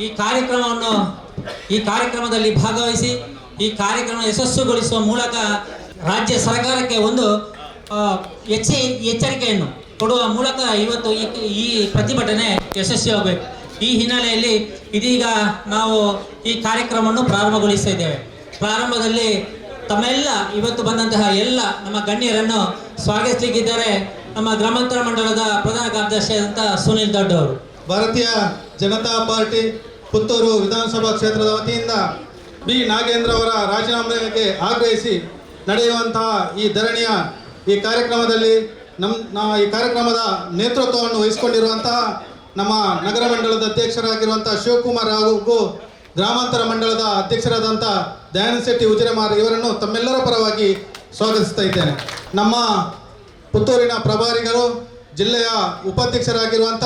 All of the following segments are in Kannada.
ಈ ಕಾರ್ಯಕ್ರಮದಲ್ಲಿ ಭಾಗವಹಿಸಿ ಈ ಕಾರ್ಯಕ್ರಮ ಯಶಸ್ಸುಗೊಳಿಸುವ ಮೂಲಕ ರಾಜ್ಯ ಸರ್ಕಾರಕ್ಕೆ ಒಂದು ಎಚ್ಚರಿಕೆಯನ್ನು ಕೊಡುವ ಮೂಲಕ ಇವತ್ತು ಈ ಪ್ರತಿಭಟನೆ ಯಶಸ್ವಿಯಾಗಬೇಕು. ಈ ಹಿನ್ನೆಲೆಯಲ್ಲಿ ಇದೀಗ ನಾವು ಈ ಕಾರ್ಯಕ್ರಮವನ್ನು ಪ್ರಾರಂಭಗೊಳಿಸಿದ್ದೇವೆ. ಪ್ರಾರಂಭದಲ್ಲಿ ತಮ್ಮೆಲ್ಲ ಇವತ್ತು ಬಂದಂತಹ ಎಲ್ಲ ನಮ್ಮ ಗಣ್ಯರನ್ನು ಸ್ವಾಗತಿಸಲಿಕ್ಕಿದ್ದಾರೆ ನಮ್ಮ ಗ್ರಾಮಾಂತರ ಮಂಡಲದ ಪ್ರಧಾನ ಕಾರ್ಯದರ್ಶಿಯಾದಂಥ ಸುನಿಲ್ ದೊಡ್ಡ ಅವರು. ಭಾರತೀಯ ಜನತಾ ಪಾರ್ಟಿ ಪುತ್ತೂರು ವಿಧಾನಸಭಾ ಕ್ಷೇತ್ರದ ವತಿಯಿಂದ ಬಿ ನಾಗೇಂದ್ರ ಅವರ ರಾಜೀನಾಮೆಗೆ ಆಗ್ರಹಿಸಿ ನಡೆಯುವಂತಹ ಈ ಧರಣಿಯ ಈ ಕಾರ್ಯಕ್ರಮದಲ್ಲಿ ಈ ಕಾರ್ಯಕ್ರಮದ ನೇತೃತ್ವವನ್ನು ವಹಿಸಿಕೊಂಡಿರುವಂತಹ ನಮ್ಮ ನಗರ ಮಂಡಲದ ಅಧ್ಯಕ್ಷರಾಗಿರುವಂಥ ಶಿವಕುಮಾರ್ ಹಾಗೂ ಗ್ರಾಮಾಂತರ ಮಂಡಲದ ಅಧ್ಯಕ್ಷರಾದಂಥ ದಯಾನಂದ ಶೆಟ್ಟಿ ಉಜಿರೆಮಾರ್ ಇವರನ್ನು ತಮ್ಮೆಲ್ಲರ ಪರವಾಗಿ ಸ್ವಾಗತಿಸ್ತಾ ಇದ್ದೇನೆ. ನಮ್ಮ ಪುತ್ತೂರಿನ ಪ್ರಭಾರಿಗಳು ಜಿಲ್ಲೆಯ ಉಪಾಧ್ಯಕ್ಷರಾಗಿರುವಂಥ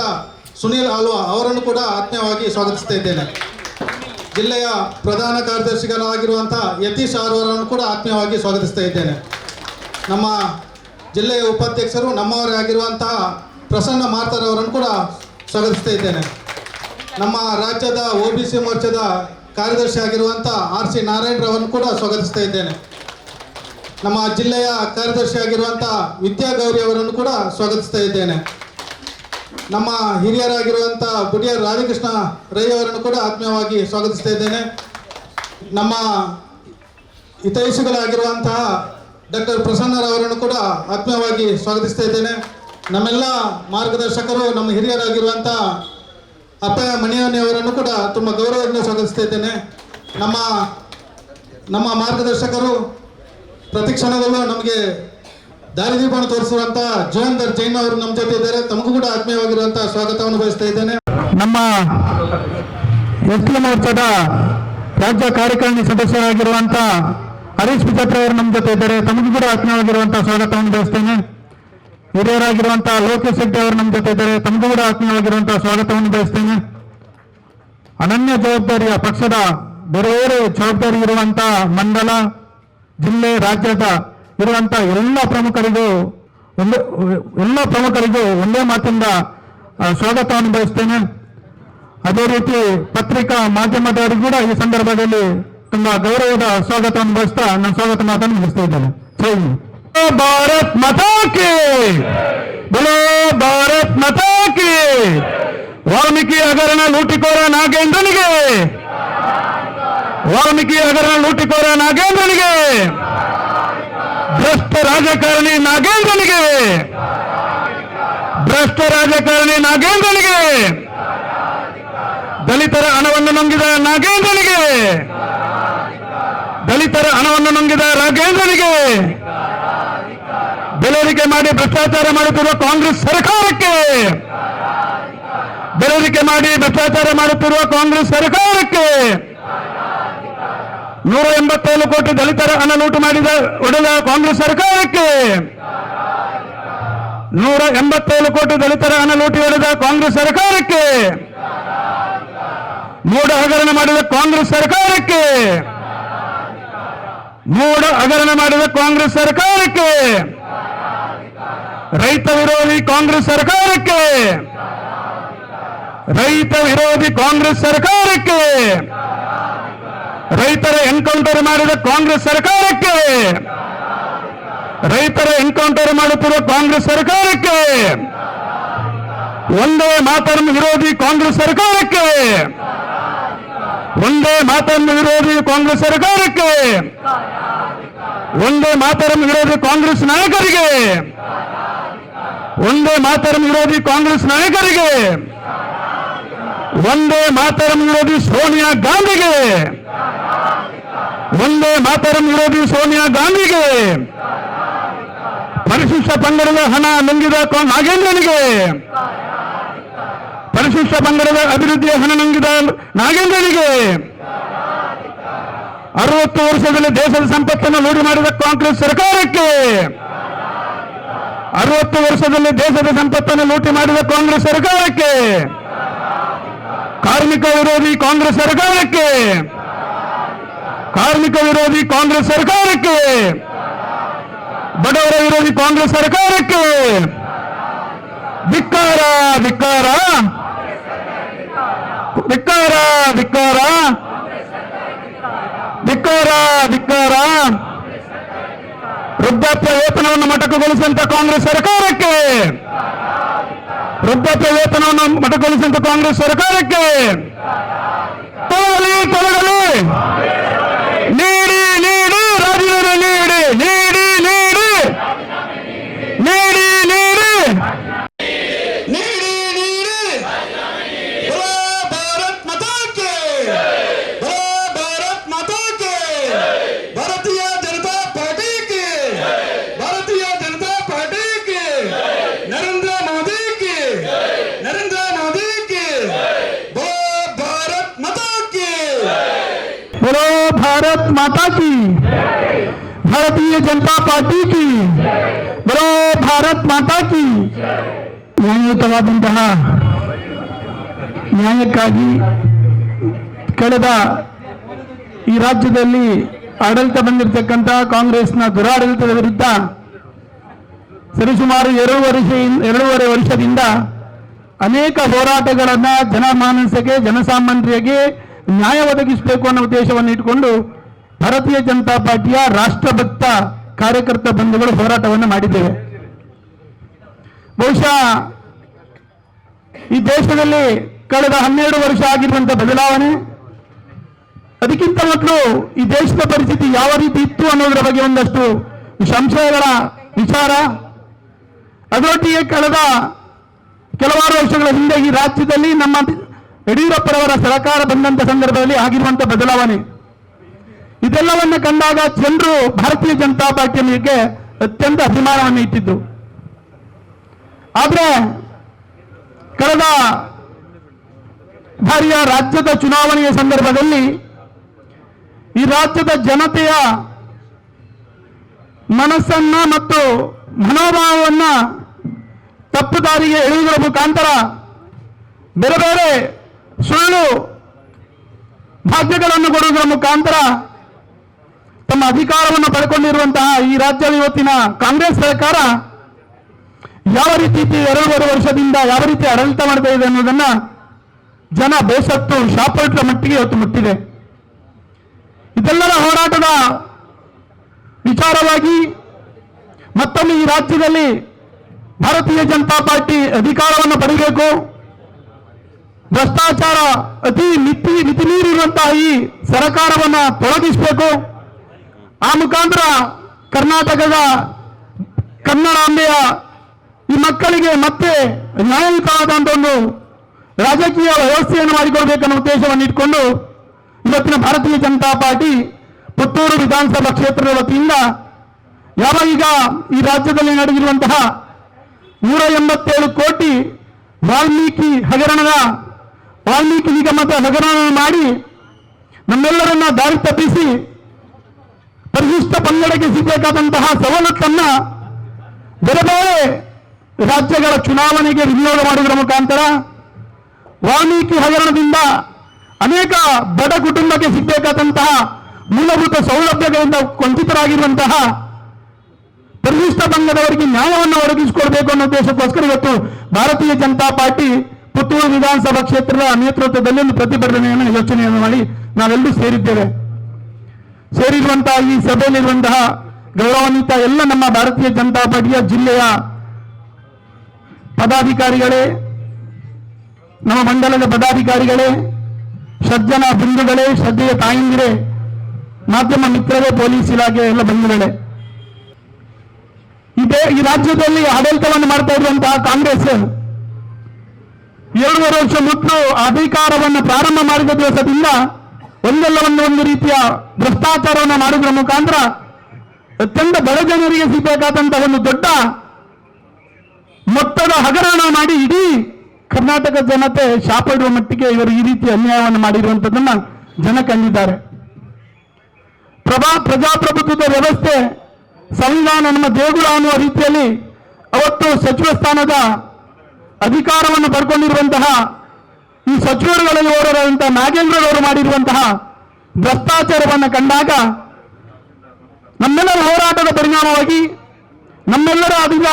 ಸುನೀಲ್ ಆಲ್ವಾ ಅವರನ್ನು ಕೂಡ ಆತ್ಮೀಯವಾಗಿ ಸ್ವಾಗತಿಸ್ತಾ ಇದ್ದೇನೆ. ಜಿಲ್ಲೆಯ ಪ್ರಧಾನ ಕಾರ್ಯದರ್ಶಿಗಳಾಗಿರುವಂಥ ಯತೀಶ್ ಅವರನ್ನು ಕೂಡ ಆತ್ಮೀಯವಾಗಿ ಸ್ವಾಗತಿಸ್ತಾ ಇದ್ದೇನೆ. ನಮ್ಮ ಜಿಲ್ಲೆಯ ಉಪಾಧ್ಯಕ್ಷರು ನಮ್ಮವರೇ ಆಗಿರುವಂತಹ ಪ್ರಸನ್ನ ಮಾರ್ತರ್ ಅವರನ್ನು ಕೂಡ ಸ್ವಾಗತಿಸ್ತಾ ಇದ್ದೇನೆ. ನಮ್ಮ ರಾಜ್ಯದ OBC ಮೋರ್ಚಾದ ಕಾರ್ಯದರ್ಶಿ ಆಗಿರುವಂಥ RC ನಾರಾಯಣರವರನ್ನು ಕೂಡ ಸ್ವಾಗತಿಸ್ತಾ ಇದ್ದೇನೆ. ನಮ್ಮ ಜಿಲ್ಲೆಯ ಕಾರ್ಯದರ್ಶಿ ಆಗಿರುವಂಥ ವಿದ್ಯಾಗೌರಿ ಅವರನ್ನು ಕೂಡ ಸ್ವಾಗತಿಸ್ತಾ ಇದ್ದೇನೆ. ನಮ್ಮ ಹಿರಿಯರಾಗಿರುವಂಥ ಬುಡಿಯರ್ ರಾಧಾಕೃಷ್ಣ ರೈ ಅವರನ್ನು ಕೂಡ ಆತ್ಮೀಯವಾಗಿ ಸ್ವಾಗತಿಸ್ತಾ ಇದ್ದೇನೆ. ನಮ್ಮ ಹಿತೈಷಿಗಳಾಗಿರುವಂತಹ ಡಾಕ್ಟರ್ ಪ್ರಸನ್ನರವರನ್ನು ಕೂಡ ಆತ್ಮೀಯವಾಗಿ ಸ್ವಾಗತಿಸ್ತಾ ಇದ್ದೇನೆ. ನಮ್ಮೆಲ್ಲ ಮಾರ್ಗದರ್ಶಕರು ನಮ್ಮ ಹಿರಿಯರಾಗಿರುವಂಥ ಅಪ್ಪಯ್ಯ ಮಣಿಯಣ್ಣಿ ಅವರನ್ನು ಕೂಡ ತುಂಬ ಗೌರವದಿಂದ ಸ್ವಾಗತಿಸ್ತಾ ಇದ್ದೇನೆ. ನಮ್ಮ ಮಾರ್ಗದರ್ಶಕರು ಪ್ರತಿ ಕ್ಷಣದಲ್ಲೂ ನಮಗೆ ದಾರಿದೀಪವನ್ನು ತೋರಿಸುವಂಥ ಜೋಹಂದರ್ ಜೈನ್ ಅವರು ನಮ್ಮ ಜೊತೆ ಇದ್ದಾರೆ. ತಮಗೂ ಕೂಡ ಆತ್ಮೀಯವಾಗಿರುವಂಥ ಸ್ವಾಗತವನ್ನು ಬಯಸ್ತಾ ಇದ್ದೇನೆ. ನಮ್ಮ ST ಮೋರ್ಚಾದ ರಾಜ್ಯ ಕಾರ್ಯಕಾರಿಣಿ ಸದಸ್ಯರಾಗಿರುವಂಥ ಹರೀಶ್ ಬಿಜಾಪುರ ಅವರು ನಮ್ಮ ಜೊತೆ ಇದ್ದಾರೆ. ತಮಗೂ ಕೂಡ ಆತ್ಮೀಯವಾಗಿರುವಂಥ ಸ್ವಾಗತವನ್ನು ಬಯಸ್ತೇನೆ. ಹಿರಿಯರಾಗಿರುವಂಥ ಲೋಕೇಶ್ ಶೆಟ್ಟಿ ಅವರು ನಮ್ಮ ಜೊತೆ ಇದ್ದಾರೆ. ತಮಗೂ ಕೂಡ ಆತ್ಮೀಯವಾಗಿರುವಂಥ ಸ್ವಾಗತವನ್ನು ಬಯಸ್ತೇನೆ. ಅನನ್ಯ ಜವಾಬ್ದಾರಿಯ ಪಕ್ಷದ ಬೇರೆ ಬೇರೆ ಜವಾಬ್ದಾರಿ ಇರುವಂಥ ಮಂಡಲ, ಜಿಲ್ಲೆ, ರಾಜ್ಯದ ಇರುವಂಥ ಎಲ್ಲ ಪ್ರಮುಖರಿಗೂ ಒಂದೇ ಮಾತಿಂದ ಸ್ವಾಗತವನ್ನು ಬಯಸ್ತೇನೆ. ಅದೇ ರೀತಿ ಪತ್ರಿಕಾ ಮಾಧ್ಯಮದವರಿಗೂ ಕೂಡ ಈ ಸಂದರ್ಭದಲ್ಲಿ ತುಂಬಾ ಗೌರವದ ಸ್ವಾಗತವನ್ನು ಬಯಸ್ತಾ ನನ್ನ ಸ್ವಾಗತ ಮಾತನ್ನು ಮುಗಿಸ್ತಾ ಇದ್ದೇನೆ. ಜೈ ಭಾರತ್ ಮಾತಾ ಕಿ, ಬೋಲೋ ಭಾರತ್ ಮಾತಾ ಕಿ. ವಾಲ್ಮೀಕಿ ಹಗರಣ ಲೂಟಿಕೋರ ನಾಗೇಂದ್ರನಿಗೆ, ವಾಲ್ಮೀಕಿ ಹಗರಣ ಲೂಟಿಕೋರ ನಾಗೇಂದ್ರನಿಗೆ, ಭ್ರಷ್ಟ ರಾಜಕಾರಣಿ ನಾಗೇಂದ್ರನಿಗೆ, ಭ್ರಷ್ಟ ರಾಜಕಾರಣಿ ನಾಗೇಂದ್ರನಿಗೆ, ದಲಿತರ ಹಣವನ್ನು ನುಂಗಿದ ನಾಗೇಂದ್ರನಿಗೆ, ದಲಿತರ ಹಣವನ್ನು ನುಂಗಿದ ರಾಘೇಂದ್ರನಿಗೆ, ಬೆಲೆರಿಕೆ ಮಾಡಿ ಭ್ರಷ್ಟಾಚಾರ ಮಾಡುತ್ತಿರುವ ಕಾಂಗ್ರೆಸ್ ಸರ್ಕಾರಕ್ಕೆ, ಬೆಲೆರಿಕೆ ಮಾಡಿ ಭ್ರಷ್ಟಾಚಾರ ಮಾಡುತ್ತಿರುವ ಕಾಂಗ್ರೆಸ್ ಸರ್ಕಾರಕ್ಕೆ, 187 ಕೋಟಿ ದಲಿತರ ಹಣ ಲೂಟು ಹೊಡೆದ ಕಾಂಗ್ರೆಸ್ ಸರ್ಕಾರಕ್ಕೆ, 187 ಕೋಟಿ ದಲಿತರ ಹಣ ಲೂಟಿ ಹೊಡೆದ ಕಾಂಗ್ರೆಸ್ ಸರ್ಕಾರಕ್ಕೆ, ಮೂಢ ಹಗರಣ ಮಾಡಿದ ಕಾಂಗ್ರೆಸ್ ಸರ್ಕಾರಕ್ಕೆ, ಮೂಢ ಹಗರಣ ಮಾಡಿದ ಕಾಂಗ್ರೆಸ್ ಸರ್ಕಾರಕ್ಕೆ, ರೈತ ವಿರೋಧಿ ಕಾಂಗ್ರೆಸ್ ಸರ್ಕಾರಕ್ಕೆ, ರೈತ ವಿರೋಧಿ ಕಾಂಗ್ರೆಸ್ ಸರ್ಕಾರಕ್ಕೆ, ರೈತರ ಎನ್ಕೌಂಟರ್ ಮಾಡಿದ ಕಾಂಗ್ರೆಸ್ ಸರ್ಕಾರಕ್ಕೆ, ರೈತರ ಎನ್ಕೌಂಟರ್ ಮಾಡುತ್ತಿರುವ ಕಾಂಗ್ರೆಸ್ ಸರ್ಕಾರಕ್ಕೆ, ಒಂದೇ ಮಾತರಂ ವಿರೋಧಿ ಕಾಂಗ್ರೆಸ್ ಸರ್ಕಾರಕ್ಕೆ, ಒಂದೇ ಮಾತರಂ ವಿರೋಧಿ ಕಾಂಗ್ರೆಸ್ ಸರ್ಕಾರಕ್ಕೆ, ಒಂದೇ ಮಾತರಂ ವಿರೋಧಿ ಕಾಂಗ್ರೆಸ್ ನಾಯಕರಿಗೆ, ಒಂದೇ ಮಾತರಂ ವಿರೋಧಿ ಕಾಂಗ್ರೆಸ್ ನಾಯಕರಿಗೆ, ಒಂದೇ ಮಾತರಂ ವಿರೋಧಿ ಸೋನಿಯಾ ಗಾಂಧಿಗೆ, ಒಂದೇ ಮಾತರಂ ವಿರೋಧಿ ಸೋನಿಯಾ ಗಾಂಧಿಗೆ, ಪರಿಶಿಷ್ಟ ಪಂಗಡದ ಹಣ ನುಂಗಿದ ನಾಗೇಂದ್ರನಿಗೆ, ಪರಿಶಿಷ್ಟ ಪಂಗಡದ ಅಭಿವೃದ್ಧಿಯ ಹಣ ನುಂಗಿದ ನಾಗೇಂದ್ರನಿಗೆ, 60 ವರ್ಷದಲ್ಲಿ ದೇಶದ ಸಂಪತ್ತನ್ನು ಲೂಟಿ ಮಾಡಿದ ಕಾಂಗ್ರೆಸ್ ಸರ್ಕಾರಕ್ಕೆ, 60 ವರ್ಷದಲ್ಲಿ ದೇಶದ ಸಂಪತ್ತನ್ನು ಲೂಟಿ ಮಾಡಿದ ಕಾಂಗ್ರೆಸ್ ಸರ್ಕಾರಕ್ಕೆ, ಕಾರ್ಮಿಕ ವಿರೋಧಿ ಕಾಂಗ್ರೆಸ್ ಸರ್ಕಾರಕ್ಕೆ, ಕಾರ್ಮಿಕ ವಿರೋಧಿ ಕಾಂಗ್ರೆಸ್ ಸರ್ಕಾರಕ್ಕೆ, ಬಡವರ ವಿರೋಧಿ ಕಾಂಗ್ರೆಸ್ ಸರ್ಕಾರಕ್ಕೆ ಧಿಕ್ಕಾರ ಧಿಕ್ಕಾರ ಧಿಕ್ಕಾರ. ಧಿಕ್ಕಾರ ಧಿಕ್ಕಾರ ಧಿಕ್ಕಾರ ಧಿಕ್ಕಾರ. ವೃದ್ಧಾಪ್ಯ ವೇತನವನ್ನು ಮೊಟಕುಗೊಳಿಸಿದಂತ ಕಾಂಗ್ರೆಸ್ ಸರ್ಕಾರಕ್ಕೆ, ವೃದ್ಧಾಪ್ಯ ವೇತನವನ್ನು ಮೊಟಕುಗೊಳಿಸಿದಂತ ಕಾಂಗ್ರೆಸ್ ಸರ್ಕಾರಕ್ಕೆ ತೊಲಗಲಿ ತೊಲಗಲಿ, ನೀಡಿ ನೀಡಿ ರಾಜೀನಾಮೆ ನೀಡಿ, ನೀಡಿ ನೀಡಿ, ನೀಡಿ ನೀಡಿ, ನೀಡಿ ನೀಡಿ. बोलो भारत माता के, बोलो भारत माता के, भारतीय जनता पार्टी के, भारतीय जनता पार्टी के, नरेंद्र मोदी के, नरेंद्र मोदी के, बोलो भारत माता के, बोलो भारत माता की, भारतीय जनता पार्टी की, बोलो भारत माता की. ನ್ಯಾಯಯುತವಾದಂತಹ ನ್ಯಾಯಕ್ಕಾಗಿ ಕಳೆದ ಈ ರಾಜ್ಯದಲ್ಲಿ ಆಡಳಿತ ಬಂದಿರತಕ್ಕಂತಹ ಕಾಂಗ್ರೆಸ್ನ ದುರಾಡಳಿತದ ವಿರುದ್ಧ ಸರಿಸುಮಾರು 2.5 ವರ್ಷದಿಂದ ಅನೇಕ ಹೋರಾಟಗಳನ್ನು ಜನಮಾನಸಕ್ಕೆ, ಜನಸಾಮಾನ್ಯರಿಗೆ ನ್ಯಾಯ ಒದಗಿಸಬೇಕು ಅನ್ನೋ ಉದ್ದೇಶವನ್ನು ಇಟ್ಟುಕೊಂಡು ಭಾರತೀಯ ಜನತಾ ಪಾರ್ಟಿಯ ರಾಷ್ಟ್ರಭಕ್ತ ಕಾರ್ಯಕರ್ತ ಬಂಧುಗಳು ಹೋರಾಟವನ್ನು ಮಾಡಿದ್ದೇವೆ. ಬಹುಶಃ ಈ ದೇಶದಲ್ಲಿ ಕಳೆದ 12 ವರ್ಷ ಆಗಿರುವಂತಹ ಬದಲಾವಣೆ, ಅದಕ್ಕಿಂತ ಮೊದಲು ಈ ದೇಶದ ಪರಿಸ್ಥಿತಿ ಯಾವ ರೀತಿ ಇತ್ತು ಅನ್ನೋದರ ಬಗ್ಗೆ ಒಂದಷ್ಟು ಸಂಶಯಗಳ ವಿಚಾರ. ಅದರೊಟ್ಟಿಗೆ ಕಳೆದ ಕೆಲವಾರು ವರ್ಷಗಳ ಹಿಂದೆ ಈ ರಾಜ್ಯದಲ್ಲಿ ನಮ್ಮ ಯಡಿಯೂರಪ್ಪರವರ ಸರ್ಕಾರ ಬಂದಂತ ಸಂದರ್ಭದಲ್ಲಿ ಆಗಿರುವಂತಹ ಬದಲಾವಣೆ, ಇದೆಲ್ಲವನ್ನು ಕಂಡಾಗ ಜನರು ಭಾರತೀಯ ಜನತಾ ಪಾರ್ಟಿಯ ಮೇಲೆ ಅತ್ಯಂತ ಅಭಿಮಾನವನ್ನು ಇಟ್ಟಿದ್ದು. ಆದರೆ ಕಳೆದ ಬಾರಿಯ ರಾಜ್ಯದ ಚುನಾವಣೆಯ ಸಂದರ್ಭದಲ್ಲಿ ಈ ರಾಜ್ಯದ ಜನತೆಯ ಮನಸ್ಸನ್ನ ಮತ್ತು ಮನೋಭಾವವನ್ನ ತಪ್ಪು ದಾರಿಗೆ ಎಳೆಯುವುದರ ಮುಖಾಂತರ ಬೇರೆ ಬೇರೆ ಸುಳ್ಳು ಭಾಗ್ಯಗಳನ್ನು ಕೊಡುವುದರ ಮುಖಾಂತರ ತಮ್ಮ ಅಧಿಕಾರವನ್ನು ಪಡ್ಕೊಂಡಿರುವಂತಹ ಈ ರಾಜ್ಯದ ಇವತ್ತಿನ ಕಾಂಗ್ರೆಸ್ ಸರ್ಕಾರ ಯಾವ ರೀತಿ 2.5 ವರ್ಷದಿಂದ ಯಾವ ರೀತಿ ಆಡಳಿತ ಮಾಡ್ತಾ ಇದೆ ಅನ್ನೋದನ್ನ ಜನ ಬೇಸತ್ತು ಶಾಪಟ್ರ ಮಟ್ಟಿಗೆ ಇವತ್ತು ಮುಟ್ಟಿದೆ. ಇದೆಲ್ಲರ ಹೋರಾಟದ ವಿಚಾರವಾಗಿ ಮತ್ತೊಮ್ಮೆ ಈ ರಾಜ್ಯದಲ್ಲಿ ಭಾರತೀಯ ಜನತಾ ಪಾರ್ಟಿ ಅಧಿಕಾರವನ್ನು ಪಡೆಯಬೇಕು, ಭ್ರಷ್ಟಾಚಾರ ಮಿತಿ ಮೀರಿರುವಂತಹ ಈ ಸರ್ಕಾರವನ್ನು ತೊಲಗಿಸಬೇಕು, ಆ ಮುಖಾಂತರ ಕರ್ನಾಟಕದ ಕನ್ನಡಾಂಬೆಯ ಈ ಮಕ್ಕಳಿಗೆ ಮತ್ತೆ ನ್ಯಾಯಯುತವಾದಂಥ ಒಂದು ರಾಜಕೀಯ ವ್ಯವಸ್ಥೆಯನ್ನು ಮಾಡಿಕೊಳ್ಬೇಕನ್ನೋ ಉದ್ದೇಶವನ್ನು ಇಟ್ಕೊಂಡು ಇವತ್ತಿನ ಭಾರತೀಯ ಜನತಾ ಪಾರ್ಟಿ ಪುತ್ತೂರು ವಿಧಾನಸಭಾ ಕ್ಷೇತ್ರದ ವತಿಯಿಂದ ಯಾವಾಗೀಗ ಈ ರಾಜ್ಯದಲ್ಲಿ ನಡೆದಿರುವಂತಹ 187 ಕೋಟಿ ವಾಲ್ಮೀಕಿ ನಿಗಮದ ಹಗರಣವನ್ನು ಮಾಡಿ ನಮ್ಮೆಲ್ಲರನ್ನ ದಾರಿ ತಪ್ಪಿಸಿ ಪರಿಶಿಷ್ಟ ಪಂಗಡಕ್ಕೆ ಸಿಗಬೇಕಾದಂತಹ ಸವಲತ್ತನ್ನ ಬೇರೆ ಬೇರೆ ರಾಜ್ಯಗಳ ಚುನಾವಣೆಗೆ ವಿನಿಯೋಗ ಮಾಡುವುದರ ಮುಖಾಂತರ ವಾಲ್ಮೀಕಿ ಹಗರಣದಿಂದ ಅನೇಕ ಬಡ ಕುಟುಂಬಕ್ಕೆ ಸಿಗಬೇಕಾದಂತಹ ಮೂಲಭೂತ ಸೌಲಭ್ಯಗಳಿಂದ ವಂಚಿತರಾಗಿರುವಂತಹ ಪರಿಶಿಷ್ಟ ಪಂಗಡವರಿಗೆ ನ್ಯಾಯವನ್ನು ಒದಗಿಸಿಕೊಡಬೇಕು ಅನ್ನೋ ಉದ್ದೇಶಕ್ಕೋಸ್ಕರ ಇವತ್ತು ಭಾರತೀಯ ಜನತಾ ಪಾರ್ಟಿ ಪುತ್ತೂರು ವಿಧಾನಸಭಾ ಕ್ಷೇತ್ರದ ನೇತೃತ್ವದಲ್ಲಿ ಒಂದು ಪ್ರತಿಭಟನೆಯನ್ನು ಯೋಚನೆಯನ್ನು ಮಾಡಿ ನಾವೆಲ್ಲರೂ ಸೇರಿದ್ದೇವೆ. ಸೇರಿರುವಂತಹ ಈ ಸಭೆಯಲ್ಲಿರುವಂತಹ ಗೌರವಾನ್ವಿತ ಎಲ್ಲ ನಮ್ಮ ಭಾರತೀಯ ಜನತಾ ಪಾರ್ಟಿಯ ಜಿಲ್ಲೆಯ ಪದಾಧಿಕಾರಿಗಳೇ, ನಮ್ಮ ಮಂಡಲದ ಪದಾಧಿಕಾರಿಗಳೇ, ಸಜ್ಜನ ಬಂಧುಗಳೇ, ಶ್ರದ್ಧೆಯ ತಾಯಂದಿರೇ, ಮಾಧ್ಯಮ ಮಿತ್ರರೇ, ಪೊಲೀಸ್ ಇಲಾಖೆ ಎಲ್ಲ ಬಂಧುಗಳೇ, ಈ ರಾಜ್ಯದಲ್ಲಿ ಆಡಳಿತವನ್ನು ಮಾಡ್ತಾ ಇರುವಂತಹ ಕಾಂಗ್ರೆಸ್ 2.5 ವರ್ಷ ಮೊದಲು ಅಧಿಕಾರವನ್ನು ಪ್ರಾರಂಭ ಮಾಡಿದ ದಿವಸದಿಂದ ಒಂದು ರೀತಿಯ ಭ್ರಷ್ಟಾಚಾರವನ್ನು ಮಾಡುವುದರ ಮುಖಾಂತರ ಅತ್ಯಂತ ಬಡ ಜನರಿಗೆ ಸಿಗಬೇಕಾದಂತಹ ಒಂದು ದೊಡ್ಡ ಮೊತ್ತದ ಹಗರಣ ಮಾಡಿ ಇಡೀ ಕರ್ನಾಟಕ ಜನತೆ ಶಾಪಡುವ ಮಟ್ಟಿಗೆ ಇವರು ಈ ರೀತಿ ಅನ್ಯಾಯವನ್ನು ಮಾಡಿರುವಂಥದ್ದನ್ನ ಜನ ಕಂಡಿದ್ದಾರೆ. ಪ್ರಜಾಪ್ರಭುತ್ವದ ವ್ಯವಸ್ಥೆ, ಸಂವಿಧಾನ ನಮ್ಮ ದೇಗುಲ ಅನ್ನುವ ರೀತಿಯಲ್ಲಿ ಅವತ್ತು ಸಚಿವ ಸ್ಥಾನದ ಅಧಿಕಾರವನ್ನು ಪಡ್ಕೊಂಡಿರುವಂತಹ ಈ ಸಚಿವರುಗಳಲ್ಲಿ ಓಡಾಡುವಂತಹ ನಾಗೇಂದ್ರರವರು ಮಾಡಿರುವಂತಹ ಭ್ರಷ್ಟಾಚಾರವನ್ನು ಕಂಡಾಗ ನಮ್ಮೆಲ್ಲರ ಹೋರಾಟದ ಪರಿಣಾಮವಾಗಿ, ನಮ್ಮೆಲ್ಲರ ಅದರ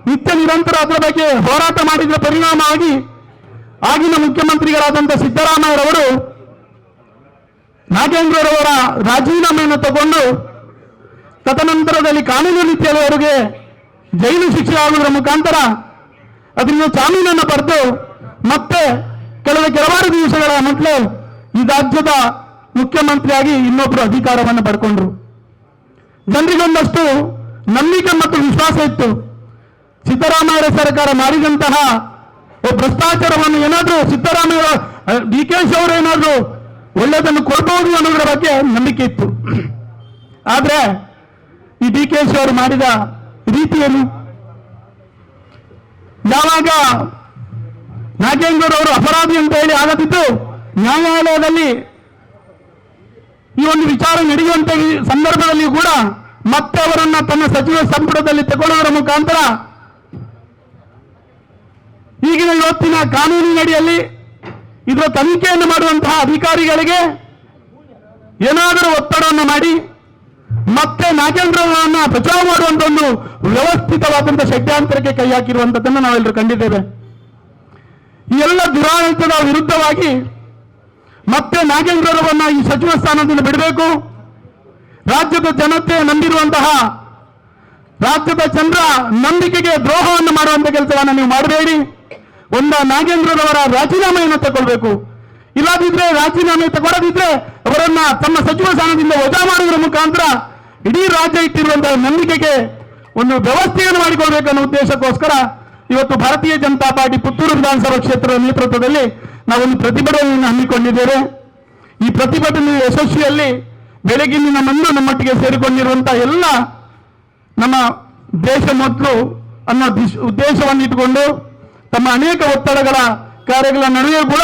ನಿತ್ಯ ನಿರಂತರ ಅದರ ಬಗ್ಗೆ ಹೋರಾಟ ಮಾಡಿದ ಪರಿಣಾಮವಾಗಿ ಆಗಿನ ಮುಖ್ಯಮಂತ್ರಿಗಳಾದಂಥ ಸಿದ್ದರಾಮಯ್ಯರವರು ನಾಗೇಂದ್ರರವರ ರಾಜೀನಾಮೆಯನ್ನು ತಗೊಂಡು ತದನಂತರದಲ್ಲಿ ಕಾನೂನು ರೀತಿಯಲ್ಲಿ ಅವರಿಗೆ ಜೈಲು ಶಿಕ್ಷೆ ಆಗುವುದರ ಮುಖಾಂತರ ಅದರಿಂದ ಜಾಮೀನನ್ನು ಪಡೆದು ಮತ್ತೆ ಕೆಲವಾರು ದಿವಸಗಳ ಮೊದಲು ಈ ರಾಜ್ಯದ ಮುಖ್ಯಮಂತ್ರಿಯಾಗಿ ಇನ್ನೊಬ್ಬರು ಅಧಿಕಾರವನ್ನು ಪಡ್ಕೊಂಡ್ರು. ಜನರಿಗೊಂದಷ್ಟು ನಂಬಿಕೆ ಮತ್ತು ವಿಶ್ವಾಸ ಇತ್ತು. ಸಿದ್ದರಾಮಯ್ಯ ಸರ್ಕಾರ ಮಾಡಿದಂತಹ ಭ್ರಷ್ಟಾಚಾರವನ್ನು ಏನಾದರೂ ಸಿದ್ದರಾಮಯ್ಯ DK ಅವರು ಏನಾದರೂ ಒಳ್ಳೆಯದನ್ನು ಕೊಡಬಹುದು ಅನ್ನೋದರ ಬಗ್ಗೆ ನಂಬಿಕೆ ಇತ್ತು. ಆದರೆ ಈ DK ಅವರು ಮಾಡಿದ ರೀತಿಯನ್ನು ಯಾವಾಗ ನಾಗೇಂದ್ರ ಅವರು ಅಪರಾಧಿ ಅಂತ ಹೇಳಿ ಆಗದಿದ್ದು ನ್ಯಾಯಾಲಯದಲ್ಲಿ ಈ ಒಂದು ವಿಚಾರ ನಡೆಯುವಂತ ಈ ಸಂದರ್ಭದಲ್ಲಿ ಕೂಡ ಮತ್ತೆ ಅವರನ್ನ ತನ್ನ ಸಚಿವ ಸಂಪುಟದಲ್ಲಿ ತಗೊಳ್ಳುವುದರ ಮುಖಾಂತರ ಈಗಿನ ಇವತ್ತಿನ ಕಾನೂನಿನಡಿಯಲ್ಲಿ ಇದರ ತನಿಖೆಯನ್ನು ಮಾಡುವಂತಹ ಅಧಿಕಾರಿಗಳಿಗೆ ಏನಾದರೂ ಒತ್ತಡವನ್ನು ಮಾಡಿ ಮತ್ತೆ ನಾಗೇಂದ್ರರನ್ನ ಬಚಾವ್ ಮಾಡುವಂತ ಒಂದು ವ್ಯವಸ್ಥಿತವಾದಂತಹ ಷಡ್ಯಂತ್ರಕ್ಕೆ ಕೈ ಹಾಕಿರುವಂತದ್ದನ್ನು ನಾವೆಲ್ಲರೂ ಕಂಡಿದ್ದೇವೆ. ಈ ಎಲ್ಲ ದುರಾಡಳಿತದ ವಿರುದ್ಧವಾಗಿ ಮತ್ತೆ ನಾಗೇಂದ್ರರವನ್ನ ಈ ಸಚಿವ ಸ್ಥಾನದಿಂದ ಬಿಡಬೇಕು. ರಾಜ್ಯದ ಜನತೆ ನಂಬಿರುವಂತಹ ರಾಜ್ಯದ ಜನರ ನಂಬಿಕೆಗೆ ದ್ರೋಹವನ್ನು ಮಾಡುವಂತ ಕೆಲಸವನ್ನು ನೀವು ಮಾಡಬೇಡಿ. ನಾಗೇಂದ್ರರವರ ರಾಜೀನಾಮೆಯನ್ನು ತಗೊಳ್ಬೇಕು. ಇಲ್ಲದಿದ್ರೆ ರಾಜೀನಾಮೆ ತಗೊಳ್ಳದಿದ್ರೆ ಅವರನ್ನ ತಮ್ಮ ಸಚಿವ ಸ್ಥಾನದಿಂದ ವಜಾ ಮಾಡುವುದರ ಮುಖಾಂತರ ಇಡೀ ರಾಜ್ಯ ಇಟ್ಟಿರುವಂತಹ ನಂಬಿಕೆಗೆ ಒಂದು ವ್ಯವಸ್ಥೆಯನ್ನು ಮಾಡಿಕೊಳ್ಬೇಕನ್ನೋ ಉದ್ದೇಶಕ್ಕೋಸ್ಕರ ಇವತ್ತು ಭಾರತೀಯ ಜನತಾ ಪಾರ್ಟಿ ಪುತ್ತೂರು ವಿಧಾನಸಭಾ ಕ್ಷೇತ್ರದ ನೇತೃತ್ವದಲ್ಲಿ ನಾವೊಂದು ಪ್ರತಿಭಟನೆಯನ್ನು ಹಮ್ಮಿಕೊಂಡಿದ್ದೇವೆ. ಈ ಪ್ರತಿಭಟನೆ ಯಶಸ್ವಿಯಲ್ಲಿ ಬೆಳಗಿನ ಮಂದು ನಮ್ಮೊಟ್ಟಿಗೆ ಸೇರಿಕೊಂಡಿರುವಂತಹ ಎಲ್ಲ ನಮ್ಮ ದೇಶ ಮೊದಲು ಅನ್ನೋ ಉದ್ದೇಶವನ್ನು ಇಟ್ಟುಕೊಂಡು ತಮ್ಮ ಅನೇಕ ಒತ್ತಡಗಳ ಕಾರ್ಯಗಳ ನಡುವೆ ಕೂಡ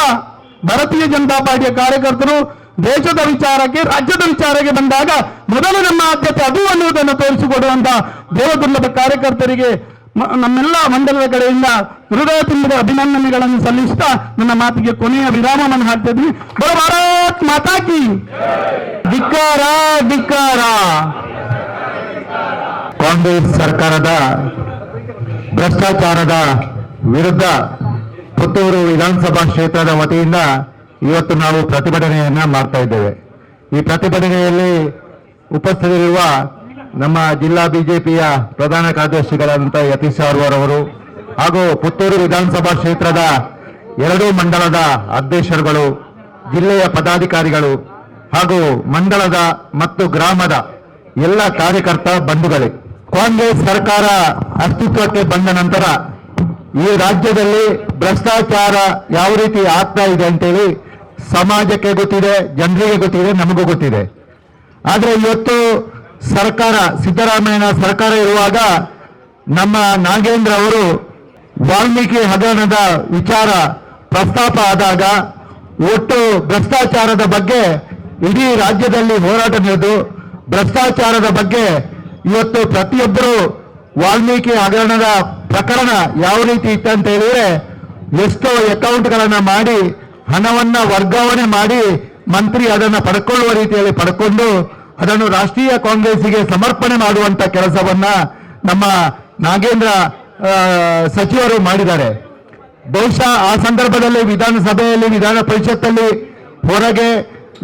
ಭಾರತೀಯ ಜನತಾ ಪಾರ್ಟಿಯ ಕಾರ್ಯಕರ್ತರು ದೇಶದ ವಿಚಾರಕ್ಕೆ ರಾಜ್ಯದ ವಿಚಾರಕ್ಕೆ ಬಂದಾಗ ಮೊದಲು ನಮ್ಮ ಆದ್ಯತೆ ಅದು ಅನ್ನುವುದನ್ನು ತೋರಿಸಿಕೊಡುವಂತ ದೇವದುರ್ಲಭ ಕಾರ್ಯಕರ್ತರಿಗೆ ನಮ್ಮೆಲ್ಲ ಮಂಡಲದ ಕಡೆಯಿಂದ ಹೃದಯ ತುಂಬಿದ ಅಭಿನಂದನೆಗಳನ್ನು ಸಲ್ಲಿಸುತ್ತಾ ನನ್ನ ಮಾತಿಗೆ ಕೊನೆಯ ವಿರಾಮವನ್ನು ಹಾಕ್ತಿದ್ವಿ. ಭಾರತ್ ಮಾತಾ ಕಿ ಧಿಕ್ಕಾರ ಧಿಕ್ಕಾರ. ಕಾಂಗ್ರೆಸ್ ಸರ್ಕಾರದ ಭ್ರಷ್ಟಾಚಾರದ ವಿರುದ್ಧ ಪುತ್ತೂರು ವಿಧಾನಸಭಾ ಕ್ಷೇತ್ರದ ವತಿಯಿಂದ ಇವತ್ತು ನಾವು ಪ್ರತಿಭಟನೆಯನ್ನ ಮಾಡ್ತಾ ಇದ್ದೇವೆ. ಈ ಪ್ರತಿಭಟನೆಯಲ್ಲಿ ಉಪಸ್ಥಿತರಿರುವ ನಮ್ಮ ಜಿಲ್ಲಾ ಬಿಜೆಪಿಯ ಪ್ರಧಾನ ಕಾರ್ಯದರ್ಶಿಗಳಾದಂತಹ ಯತೀಶ್ ಅವರು ಹಾಗೂ ಪುತ್ತೂರು ವಿಧಾನಸಭಾ ಕ್ಷೇತ್ರದ 2 ಮಂಡಲದ ಅಧ್ಯಕ್ಷರುಗಳು, ಜಿಲ್ಲೆಯ ಪದಾಧಿಕಾರಿಗಳು ಹಾಗೂ ಮಂಡಲದ ಮತ್ತು ಗ್ರಾಮದ ಎಲ್ಲ ಕಾರ್ಯಕರ್ತ ಬಂಧುಗಳೇ, ಕಾಂಗ್ರೆಸ್ ಸರ್ಕಾರ ಅಸ್ತಿತ್ವಕ್ಕೆ ಬಂದ ನಂತರ ಈ ರಾಜ್ಯದಲ್ಲಿ ಭ್ರಷ್ಟಾಚಾರ ಯಾವ ರೀತಿ ಆಗ್ತಾ ಇದೆ ಅಂತೇಳಿ ಸಮಾಜಕ್ಕೆ ಗೊತ್ತಿದೆ, ಜನರಿಗೆ ಗೊತ್ತಿದೆ, ನಮಗೂ ಗೊತ್ತಿದೆ. ಆದ್ರೆ ಇವತ್ತು ಸರ್ಕಾರ ಸಿದ್ದರಾಮಯ್ಯನ ಸರ್ಕಾರ ಇರುವಾಗ ನಮ್ಮ ನಾಗೇಂದ್ರ ಅವರು ವಾಲ್ಮೀಕಿ ಹಗರಣದ ವಿಚಾರ ಪ್ರಸ್ತಾಪ ಆದಾಗ ಒಟ್ಟು ಭ್ರಷ್ಟಾಚಾರದ ಬಗ್ಗೆ ಇಡೀ ರಾಜ್ಯದಲ್ಲಿ ಹೋರಾಟ ನಡೆದು ಭ್ರಷ್ಟಾಚಾರದ ಬಗ್ಗೆ ಇವತ್ತು ಪ್ರತಿಯೊಬ್ಬರು ವಾಲ್ಮೀಕಿ ಹಗರಣದ ಪ್ರಕರಣ ಯಾವ ರೀತಿ ಇತ್ತಂತ ಹೇಳಿದ್ರೆ ಎಷ್ಟೋ ಅಕೌಂಟ್ಗಳನ್ನ ಮಾಡಿ ಹಣವನ್ನ ವರ್ಗಾವಣೆ ಮಾಡಿ ಮಂತ್ರಿ ಅದನ್ನು ಪಡ್ಕೊಳ್ಳುವ ರೀತಿಯಲ್ಲಿ ಪಡ್ಕೊಂಡು ಅದನ್ನು ರಾಷ್ಟ್ರೀಯ ಕಾಂಗ್ರೆಸ್ಸಿಗೆ ಸಮರ್ಪಣೆ ಮಾಡುವಂತ ಕೆಲಸವನ್ನ ನಮ್ಮ ನಾಗೇಂದ್ರ ಸಚಿವರು ಮಾಡಿದ್ದಾರೆ. ಬಹುಶಃ ಆ ಸಂದರ್ಭದಲ್ಲಿ ವಿಧಾನಸಭೆಯಲ್ಲಿ, ವಿಧಾನ ಪರಿಷತ್ತಲ್ಲಿ, ಹೊರಗೆ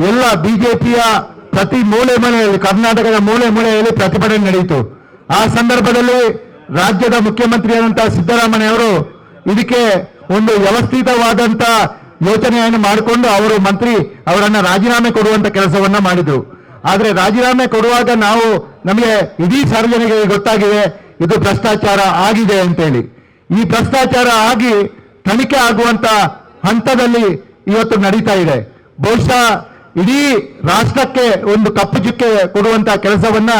ಎಲ್ಲ ಬಿಜೆಪಿಯ ಪ್ರತಿ ಮೂಲೆ ಮೂಲೆಯಲ್ಲಿ, ಕರ್ನಾಟಕದ ಮೂಲೆ ಮೂಲೆಯಲ್ಲಿ ಪ್ರತಿಭಟನೆ ನಡೆಯಿತು. ಆ ಸಂದರ್ಭದಲ್ಲಿ ರಾಜ್ಯದ ಮುಖ್ಯಮಂತ್ರಿಯಾದಂತಹ ಸಿದ್ದರಾಮಯ್ಯ ಅವರು ಇದಕ್ಕೆ ಒಂದು ವ್ಯವಸ್ಥಿತವಾದಂತ ಯೋಚನೆಯನ್ನು ಮಾಡಿಕೊಂಡು ಅವರು ಅವರನ್ನ ರಾಜೀನಾಮೆ ಕೊಡುವಂತ ಕೆಲಸವನ್ನ ಮಾಡಿದ್ರು. ಆದ್ರೆ ರಾಜೀನಾಮೆ ಕೊಡುವಾಗ ನಮಗೆ ಇಡೀ ಸಾರ್ವಜನಿಕರಿಗೆ ಗೊತ್ತಾಗಿದೆ ಇದು ಭ್ರಷ್ಟಾಚಾರ ಆಗಿದೆ ಅಂತೇಳಿ. ಈ ಭ್ರಷ್ಟಾಚಾರ ಆಗಿ ತನಿಖೆ ಆಗುವಂತ ಹಂತದಲ್ಲಿ ಇವತ್ತು ನಡೀತಾ ಇದೆ. ಬಹುಶಃ ಇಡೀ ರಾಷ್ಟ್ರಕ್ಕೆ ಒಂದು ಕಪ್ಪು ಚುಕ್ಕೆ ಕೊಡುವಂತ ಕೆಲಸವನ್ನ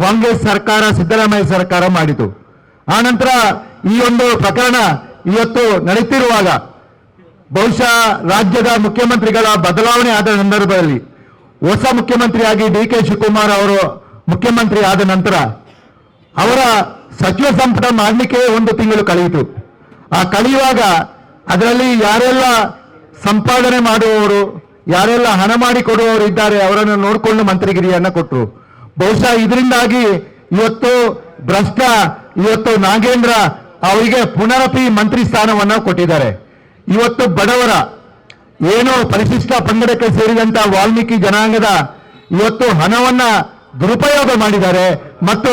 ಕಾಂಗ್ರೆಸ್ ಸರ್ಕಾರ, ಸಿದ್ದರಾಮಯ್ಯ ಸರ್ಕಾರ ಮಾಡಿತು. ಆ ನಂತರ ಈ ಒಂದು ಪ್ರಕರಣ ಇವತ್ತು ನಡೀತಿರುವಾಗ ಬಹುಶಃ ರಾಜ್ಯದ ಮುಖ್ಯಮಂತ್ರಿಗಳ ಬದಲಾವಣೆ ಆದ ಸಂದರ್ಭದಲ್ಲಿ ಹೊಸ ಮುಖ್ಯಮಂತ್ರಿಯಾಗಿ DK ಶಿವಕುಮಾರ್ ಅವರು ಮುಖ್ಯಮಂತ್ರಿ ಆದ ನಂತರ ಅವರ ಸಚಿವ ಸಂಪುಟ ಮಾಡಲಿಕ್ಕೆ 1 ತಿಂಗಳು ಕಳೆಯಿತು. ಆ ಕಳೆಯುವಾಗ ಅದರಲ್ಲಿ ಯಾರೆಲ್ಲ ಸಂಪಾದನೆ ಮಾಡುವವರು, ಯಾರೆಲ್ಲ ಹಣ ಮಾಡಿ ಕೊಡುವವರು ಇದ್ದಾರೆ ಅವರನ್ನು ನೋಡಿಕೊಂಡು ಮಂತ್ರಿಗಿರಿಯನ್ನ ಕೊಟ್ಟರು. ಬಹುಶಃ ಇದರಿಂದಾಗಿ ಇವತ್ತು ನಾಗೇಂದ್ರ ಅವರಿಗೆ ಪುನರಪಿ ಮಂತ್ರಿ ಸ್ಥಾನವನ್ನ ಕೊಟ್ಟಿದ್ದಾರೆ. ಇವತ್ತು ಬಡವರ ಏನೋ ಪರಿಶಿಷ್ಟ ಪಂಗಡಕ್ಕೆ ಸೇರಿದಂತ ವಾಲ್ಮೀಕಿ ಜನಾಂಗದ ಇವತ್ತು ಹಣವನ್ನ ದುರುಪಯೋಗ ಮಾಡಿದ್ದಾರೆ ಮತ್ತು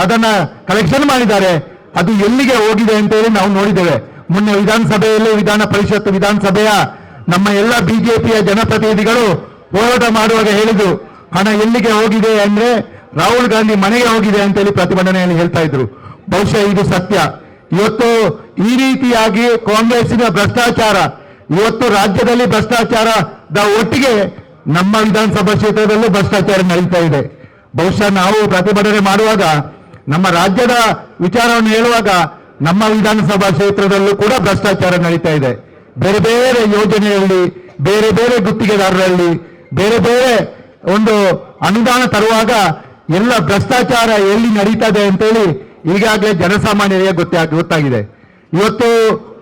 ಅದನ್ನ ಕಲೆಕ್ಷನ್ ಮಾಡಿದ್ದಾರೆ. ಅದು ಎಲ್ಲಿಗೆ ಹೋಗಿದೆ ಅಂತೇಳಿ ನಾವು ನೋಡಿದ್ದೇವೆ. ಮೊನ್ನೆ ವಿಧಾನಸಭೆಯಲ್ಲಿ ವಿಧಾನ ಪರಿಷತ್ ವಿಧಾನಸಭೆಯ ನಮ್ಮ ಎಲ್ಲ ಬಿಜೆಪಿಯ ಜನಪ್ರತಿನಿಧಿಗಳು ಹೋರಾಟ ಮಾಡುವಾಗ ಹೇಳಿದ್ರು, ಹಣ ಎಲ್ಲಿಗೆ ಹೋಗಿದೆ ಅಂದ್ರೆ ರಾಹುಲ್ ಗಾಂಧಿ ಮನೆಗೆ ಹೋಗಿದೆ ಅಂತೇಳಿ ಪ್ರತಿಭಟನೆಯಲ್ಲಿ ಹೇಳ್ತಾ ಇದ್ರು. ಬಹುಶಃ ಇದು ಸತ್ಯ. ಇವತ್ತು ಈ ರೀತಿಯಾಗಿ ಕಾಂಗ್ರೆಸ್ಸಿನ ಭ್ರಷ್ಟಾಚಾರ, ಇವತ್ತು ರಾಜ್ಯದಲ್ಲಿ ಭ್ರಷ್ಟಾಚಾರದ ಒಟ್ಟಿಗೆ ನಮ್ಮ ವಿಧಾನಸಭಾ ಕ್ಷೇತ್ರದಲ್ಲೂ ಭ್ರಷ್ಟಾಚಾರ ನಡೀತಾ ಇದೆ. ಬಹುಶಃ ನಾವು ಪ್ರತಿಭಟನೆ ಮಾಡುವಾಗ ನಮ್ಮ ರಾಜ್ಯದ ವಿಚಾರವನ್ನು ಹೇಳುವಾಗ ನಮ್ಮ ವಿಧಾನಸಭಾ ಕ್ಷೇತ್ರದಲ್ಲೂ ಕೂಡ ಭ್ರಷ್ಟಾಚಾರ ನಡೀತಾ ಇದೆ. ಬೇರೆ ಬೇರೆ ಯೋಜನೆಯಲ್ಲಿ, ಬೇರೆ ಬೇರೆ ಗುತ್ತಿಗೆದಾರರಲ್ಲಿ, ಬೇರೆ ಬೇರೆ ಒಂದು ಅನುದಾನ ತರುವಾಗ ಎಲ್ಲ ಭ್ರಷ್ಟಾಚಾರ ಎಲ್ಲಿ ನಡೀತದೆ ಅಂತೇಳಿ ಈಗಾಗಲೇ ಜನಸಾಮಾನ್ಯರಿಗೆ ಗೊತ್ತಾಗಿದೆ. ಇವತ್ತು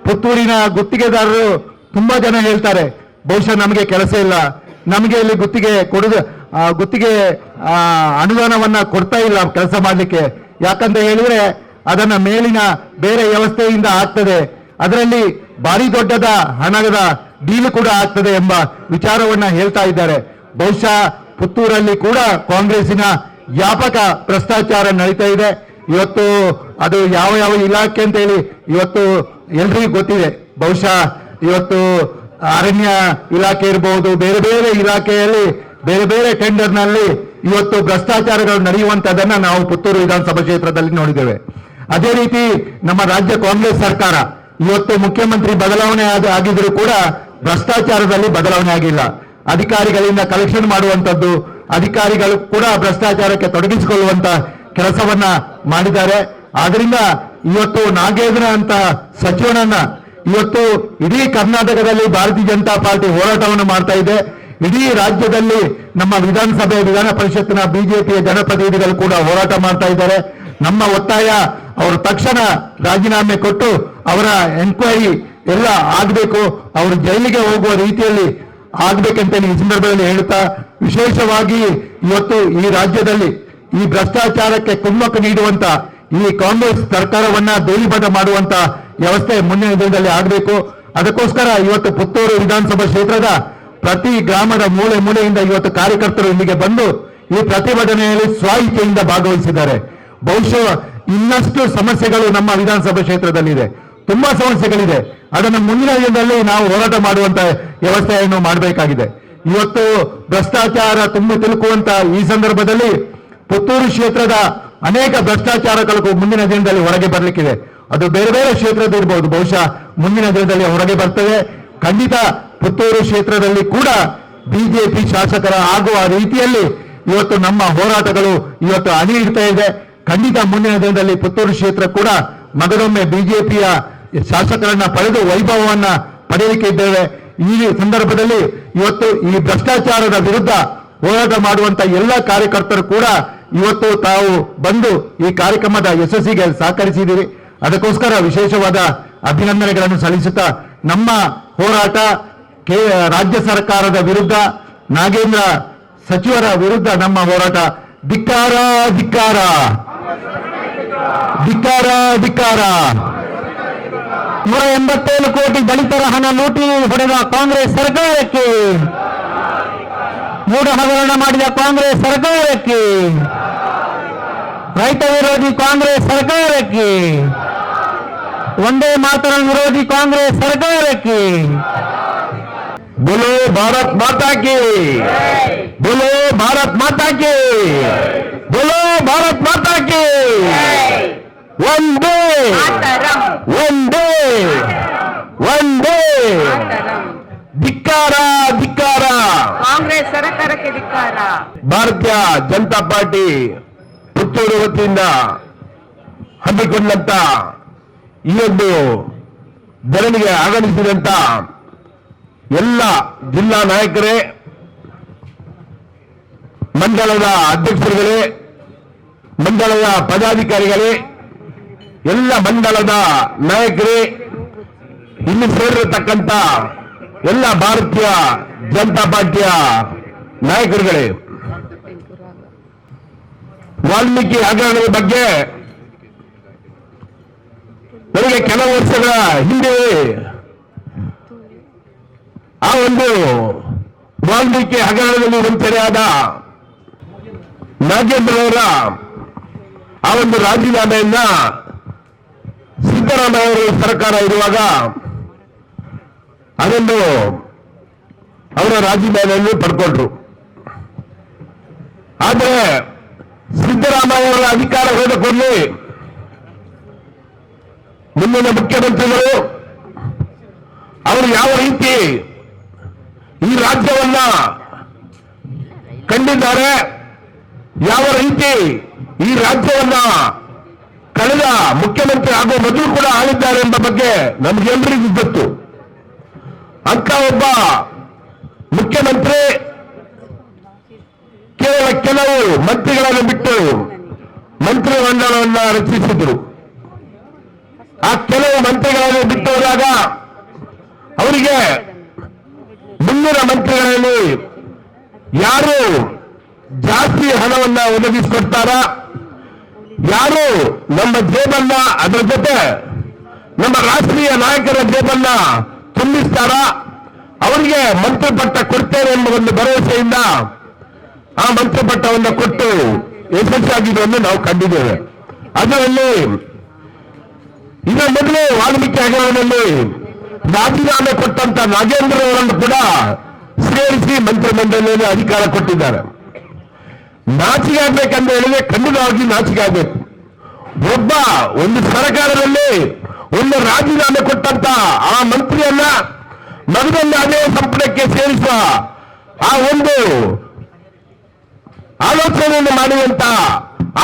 ಪುತ್ತೂರಿನ ಗುತ್ತಿಗೆದಾರರು ತುಂಬಾ ಜನ ಹೇಳ್ತಾರೆ, ಬಹುಶಃ ನಮಗೆ ಕೆಲಸ ಇಲ್ಲ, ನಮಗೆ ಇಲ್ಲಿ ಗುತ್ತಿಗೆ ಅನುದಾನವನ್ನ ಕೊಡ್ತಾ ಇಲ್ಲ ಕೆಲಸ ಮಾಡಲಿಕ್ಕೆ. ಯಾಕಂತ ಹೇಳಿದ್ರೆ ಅದನ್ನ ಮೇಲಿನ ಬೇರೆ ವ್ಯವಸ್ಥೆಯಿಂದ ಆಗ್ತದೆ, ಅದರಲ್ಲಿ ಭಾರಿ ದೊಡ್ಡದ ಹಣದ ಡೀಲ್ ಕೂಡ ಆಗ್ತದೆ ಎಂಬ ವಿಚಾರವನ್ನ ಹೇಳ್ತಾ ಇದ್ದಾರೆ. ಬಹುಶಃ ಪುತ್ತೂರಲ್ಲಿ ಕೂಡ ಕಾಂಗ್ರೆಸ್ಸಿನ ವ್ಯಾಪಕ ಭ್ರಷ್ಟಾಚಾರ ನಡೀತಾ ಇದೆ. ಇವತ್ತು ಅದು ಯಾವ ಯಾವ ಇಲಾಖೆ ಅಂತ ಹೇಳಿ ಇವತ್ತು ಎಲ್ರಿಗೂ ಗೊತ್ತಿದೆ. ಬಹುಶಃ ಇವತ್ತು ಅರಣ್ಯ ಇಲಾಖೆ ಇರಬಹುದು, ಬೇರೆ ಬೇರೆ ಇಲಾಖೆಯಲ್ಲಿ ಬೇರೆ ಬೇರೆ ಟೆಂಡರ್ನಲ್ಲಿ ಇವತ್ತು ಭ್ರಷ್ಟಾಚಾರಗಳು ನಡೆಯುವಂತದನ್ನ ನಾವು ಪುತ್ತೂರು ವಿಧಾನಸಭಾ ಕ್ಷೇತ್ರದಲ್ಲಿ ನೋಡಿದ್ದೇವೆ. ಅದೇ ರೀತಿ ನಮ್ಮ ರಾಜ್ಯ ಕಾಂಗ್ರೆಸ್ ಸರ್ಕಾರ ಇವತ್ತು ಮುಖ್ಯಮಂತ್ರಿ ಬದಲಾವಣೆ ಆಗಿದ್ರು ಕೂಡ ಭ್ರಷ್ಟಾಚಾರದಲ್ಲಿ ಬದಲಾವಣೆ ಆಗಿಲ್ಲ. ಅಧಿಕಾರಿಗಳಿಂದ ಕಲೆಕ್ಷನ್ ಮಾಡುವಂತದ್ದು, ಅಧಿಕಾರಿಗಳು ಕೂಡ ಭ್ರಷ್ಟಾಚಾರಕ್ಕೆ ತೊಡಗಿಸಿಕೊಳ್ಳುವಂತ ಕೆಲಸವನ್ನ ಮಾಡಿದ್ದಾರೆ. ಆದ್ರಿಂದ ಇವತ್ತು ನಾಗೇಂದ್ರ ಅಂತ ಸಚಿವನನ್ನ ಇವತ್ತು ಇಡೀ ಕರ್ನಾಟಕದಲ್ಲಿ ಭಾರತೀಯ ಜನತಾ ಪಾರ್ಟಿ ಹೋರಾಟವನ್ನು ಮಾಡ್ತಾ ಇದೆ. ಇಡೀ ರಾಜ್ಯದಲ್ಲಿ ನಮ್ಮ ವಿಧಾನಸಭೆ ವಿಧಾನ ಪರಿಷತ್ತಿನ ಬಿಜೆಪಿಯ ಜನಪ್ರತಿನಿಧಿಗಳು ಕೂಡ ಹೋರಾಟ ಮಾಡ್ತಾ ಇದ್ದಾರೆ. ನಮ್ಮ ಒತ್ತಾಯ ಅವರು ತಕ್ಷಣ ರಾಜೀನಾಮೆ ಕೊಟ್ಟು ಅವರ ಎನ್ಕ್ವೈರಿ ಎಲ್ಲ ಆಗಬೇಕು, ಅವರು ಜೈಲಿಗೆ ಹೋಗುವ ರೀತಿಯಲ್ಲಿ ಆಗ್ಬೇಕಂತ ಈ ಸಂದರ್ಭದಲ್ಲಿ ಹೇಳುತ್ತಾ, ವಿಶೇಷವಾಗಿ ಇವತ್ತು ಈ ರಾಜ್ಯದಲ್ಲಿ ಈ ಭ್ರಷ್ಟಾಚಾರಕ್ಕೆ ಕುಮ್ಮಕ್ಕು ನೀಡುವಂತ ಈ ಕಾಂಗ್ರೆಸ್ ಸರ್ಕಾರವನ್ನ ಬೇಲಿಬದ್ಧ ಮಾಡುವಂತ ವ್ಯವಸ್ಥೆ ಮುಂದಿನ ದಿನದಲ್ಲಿ ಆಗಬೇಕು. ಅದಕ್ಕೋಸ್ಕರ ಇವತ್ತು ಪುತ್ತೂರು ವಿಧಾನಸಭಾ ಕ್ಷೇತ್ರದ ಪ್ರತಿ ಗ್ರಾಮದ ಮೂಲೆ ಮೂಲೆಯಿಂದ ಇವತ್ತು ಕಾರ್ಯಕರ್ತರು ಇಲ್ಲಿಗೆ ಬಂದು ಈ ಪ್ರತಿಭಟನೆಯಲ್ಲಿ ಸ್ವ-ಇಚ್ಛೆಯಿಂದ ಭಾಗವಹಿಸಿದ್ದಾರೆ. ಬಹುಶಃ ಇನ್ನಷ್ಟು ಸಮಸ್ಯೆಗಳು ನಮ್ಮ ವಿಧಾನಸಭಾ ಕ್ಷೇತ್ರದಲ್ಲಿದೆ, ತುಂಬಾ ಸಮಸ್ಯೆಗಳಿದೆ. ಅದನ್ನು ಮುಂದಿನ ದಿನದಲ್ಲಿ ನಾವು ಹೋರಾಟ ಮಾಡುವಂತ ವ್ಯವಸ್ಥೆಯನ್ನು ಮಾಡಬೇಕಾಗಿದೆ. ಇವತ್ತು ಭ್ರಷ್ಟಾಚಾರ ತುಂಬಿ ತಿಳುಕುವಂತ ಈ ಸಂದರ್ಭದಲ್ಲಿ ಪುತ್ತೂರು ಕ್ಷೇತ್ರದ ಅನೇಕ ಭ್ರಷ್ಟಾಚಾರಗಳು ಮುಂದಿನ ದಿನದಲ್ಲಿ ಹೊರಗೆ ಬರಲಿಕ್ಕಿದೆ. ಅದು ಬೇರೆ ಬೇರೆ ಕ್ಷೇತ್ರದ ಇರಬಹುದು, ಬಹುಶಃ ಮುಂದಿನ ದಿನದಲ್ಲಿ ಹೊರಗೆ ಬರ್ತದೆ. ಖಂಡಿತ ಪುತ್ತೂರು ಕ್ಷೇತ್ರದಲ್ಲಿ ಕೂಡ ಬಿಜೆಪಿ ಶಾಸಕರ ಆಗುವ ರೀತಿಯಲ್ಲಿ ಇವತ್ತು ನಮ್ಮ ಹೋರಾಟಗಳು ಇವತ್ತು ಅಣಿ ಇಡ್ತಾ ಇದೆ. ಖಂಡಿತ ಮುಂದಿನ ದಿನದಲ್ಲಿ ಪುತ್ತೂರು ಕ್ಷೇತ್ರ ಕೂಡ ಮಗದೊಮ್ಮೆ ಬಿಜೆಪಿಯ ಶಾಸಕರನ್ನ ಪಡೆದು ವೈಭವವನ್ನ ಪಡೆಯಲಿಕ್ಕೆ ಇದ್ದೇವೆ. ಈ ಸಂದರ್ಭದಲ್ಲಿ ಇವತ್ತು ಈ ಭ್ರಷ್ಟಾಚಾರದ ವಿರುದ್ಧ ಹೋರಾಟ ಮಾಡುವಂತ ಎಲ್ಲ ಕಾರ್ಯಕರ್ತರು ಕೂಡ ಇವತ್ತು ತಾವು ಬಂದು ಈ ಕಾರ್ಯಕ್ರಮದ ಯಶಸ್ಸಿಗೆ ಸಹಕರಿಸಿದ್ದೀರಿ. ಅದಕ್ಕೋಸ್ಕರ ವಿಶೇಷವಾದ ಅಭಿನಂದನೆಗಳನ್ನು ಸಲ್ಲಿಸುತ್ತಾ ನಮ್ಮ ಹೋರಾಟ ರಾಜ್ಯ ಸರ್ಕಾರದ ವಿರುದ್ಧ, ನಾಗೇಂದ್ರ ಸಚಿವರ ವಿರುದ್ಧ ನಮ್ಮ ಹೋರಾಟ. ಧಿಕ್ಕಾರ ಧಿಕ್ಕಾರ ಧಿಕ್ಕಾರ ಧಿಕ್ಕಾರ. 187 ಕೋಟಿ ದಲಿತರ ಹಣ ಲೂಟಿ ಹೊಡೆದ ಕಾಂಗ್ರೆಸ್ ಸರ್ಕಾರಕ್ಕೆ, ಮೂಢ ಹಗರಣ ಮಾಡಿದ ಕಾಂಗ್ರೆಸ್ ಸರ್ಕಾರಕ್ಕೆ, ರೈತ ವಿರೋಧಿ ಕಾಂಗ್ರೆಸ್ ಸರ್ಕಾರಕ್ಕೆ, ಒಂದೇ ಮಾತರಂ ವಿರೋಧಿ ಕಾಂಗ್ರೆಸ್ ಸರ್ಕಾರಕ್ಕೆ. बोलो भारत माता की, बोलो भारत माता की, बोलो भारत माता की. वंदे वंदे वंदे. ಧಿಕ್ಕಾರ ಧಿಕ್ಕಾರ, ಕಾಂಗ್ರೆಸ್ ಸರ್ಕಾರಕ್ಕೆ ಧಿಕ್ಕಾರ. ಭಾರತೀಯ ಜನತಾ ಪಾರ್ಟಿ ಪುತ್ತೂರು ವತಿಯಿಂದ ಹಮ್ಮಿಕೊಂಡಂತ ಈ ಒಂದು ಧರಣಿಗೆ ಆಗಮಿಸಿದಂತ ಎಲ್ಲ ಜಿಲ್ಲಾ ನಾಯಕರೇ, ಮಂಡಲದ ಅಧ್ಯಕ್ಷರುಗಳೇ, ಮಂಡಲದ ಪದಾಧಿಕಾರಿಗಳೇ, ಎಲ್ಲ ಮಂಡಲದ ನಾಯಕರೇ, ಇಲ್ಲಿ ಸೇರಿರತಕ್ಕಂಥ ಎಲ್ಲ ಭಾರತೀಯ ಜನತಾ ಪಾರ್ಟಿಯ ನಾಯಕರುಗಳೇ, ವಾಲ್ಮೀಕಿ ಹಗರಣದ ಬಗ್ಗೆ ನನಗೆ ಕೆಲವು ವರ್ಷಗಳ ಹಿಂದೆ ಒಂದು ವಾಲ್ಮೀಕಿ ಹಗರಣದಲ್ಲಿ ವಂಚನೆಯಾದ ನಾಗೇಂದ್ರ ಅವರ ಆ ಒಂದು ರಾಜೀನಾಮೆಯನ್ನ ಸಿದ್ದರಾಮಯ್ಯ ಅವರ ಸರ್ಕಾರ ಇರುವಾಗ ಅದನ್ನು ಅವರ ರಾಜೀನಾಮೆಯನ್ನು ಪಡ್ಕೊಂಡ್ರು. ಆದರೆ ಸಿದ್ದರಾಮಯ್ಯ ಅವರ ಅಧಿಕಾರ ಹೋದ ಕೂಡಲೇ ಮುಂದಿನ ಮುಖ್ಯಮಂತ್ರಿಗಳು ಅವರು ಯಾವ ರೀತಿ ಈ ರಾಜ್ಯವನ್ನ ಕಂಡಿದ್ದಾರೆ, ಯಾವ ರೀತಿ ಈ ರಾಜ್ಯವನ್ನ ಕಳೆದ ಮುಖ್ಯಮಂತ್ರಿ ಆಗುವ ಮೊದಲು ಕೂಡ ಆಳಿದ್ದಾರೆ ಎಂಬ ಬಗ್ಗೆ ನಮಗೆಲ್ಲರಿಗೂ ಗೊತ್ತು. ಅಂತ ಒಬ್ಬ ಮುಖ್ಯಮಂತ್ರಿ ಕೇವಲ ಕೆಲವು ಮಂತ್ರಿಗಳನ್ನು ಬಿಟ್ಟು ಮಂತ್ರಿಮಂಡಲವನ್ನು ರಚಿಸಿದರು. ಆ ಕೆಲವು ಮಂತ್ರಿಗಳನ್ನು ಬಿಟ್ಟು ಹೋದಾಗ ಅವರಿಗೆ ಮುಂದಿನ ಮಂತ್ರಿಗಳಲ್ಲಿ ಯಾರು ಜಾಸ್ತಿ ಹಣವನ್ನ ಒದಗಿಸಿಕೊಡ್ತಾರ, ಯಾರು ನಮ್ಮ ಜೇಬನ್ನ ಅದರ ಜೊತೆ ನಮ್ಮ ರಾಷ್ಟ್ರೀಯ ನಾಯಕರ ಜೇಬನ್ನ ತುಂಬಿಸ್ತಾರ ಅವರಿಗೆ ಮಂತ್ರಿ ಪಟ್ಟ ಕೊಡ್ತೇನೆ ಎಂಬ ಒಂದು ಭರವಸೆಯಿಂದ ಆ ಮಂತ್ರಿ ಪಟ್ಟವನ್ನು ಕೊಟ್ಟು ಯಶಸ್ವಿಯಾಗಿರುವುದನ್ನು ನಾವು ಕಂಡಿದ್ದೇವೆ. ಅದರಲ್ಲಿ ಇದರ ಮೊದಲು ವಾಲ್ಮೀಕಿ ಹಗರಣದಲ್ಲಿ ರಾಜೀನಾಮೆ ಕೊಟ್ಟಂತ ನಾಗೇಂದ್ರ ಅವರನ್ನು ಕೂಡ ಸೇರಿಸಿ ಮಂತ್ರಿಮಂಡಲದಲ್ಲಿ ಅಧಿಕಾರ ಕೊಟ್ಟಿದ್ದಾರೆ. ನಾಚಿಕೆ ಆಗ್ಬೇಕಂತ ಹೇಳಿದ್ರೆ ಖಂಡಿತವಾಗಿ ನಾಚಿಕೆ ಆಗ್ಬೇಕು. ಒಬ್ಬ ಒಂದು ಸರ್ಕಾರದಲ್ಲಿ ಒಂದು ರಾಜೀನಾಮೆ ಕೊಟ್ಟಂತ ಆ ಮಂತ್ರಿಯನ್ನ ಮಗದೊಂದು ಅದೇ ಸಂಪುಟಕ್ಕೆ ಸೇರಿಸುವ ಆ ಒಂದು ಆಲೋಚನೆಯನ್ನು ಮಾಡುವಂತ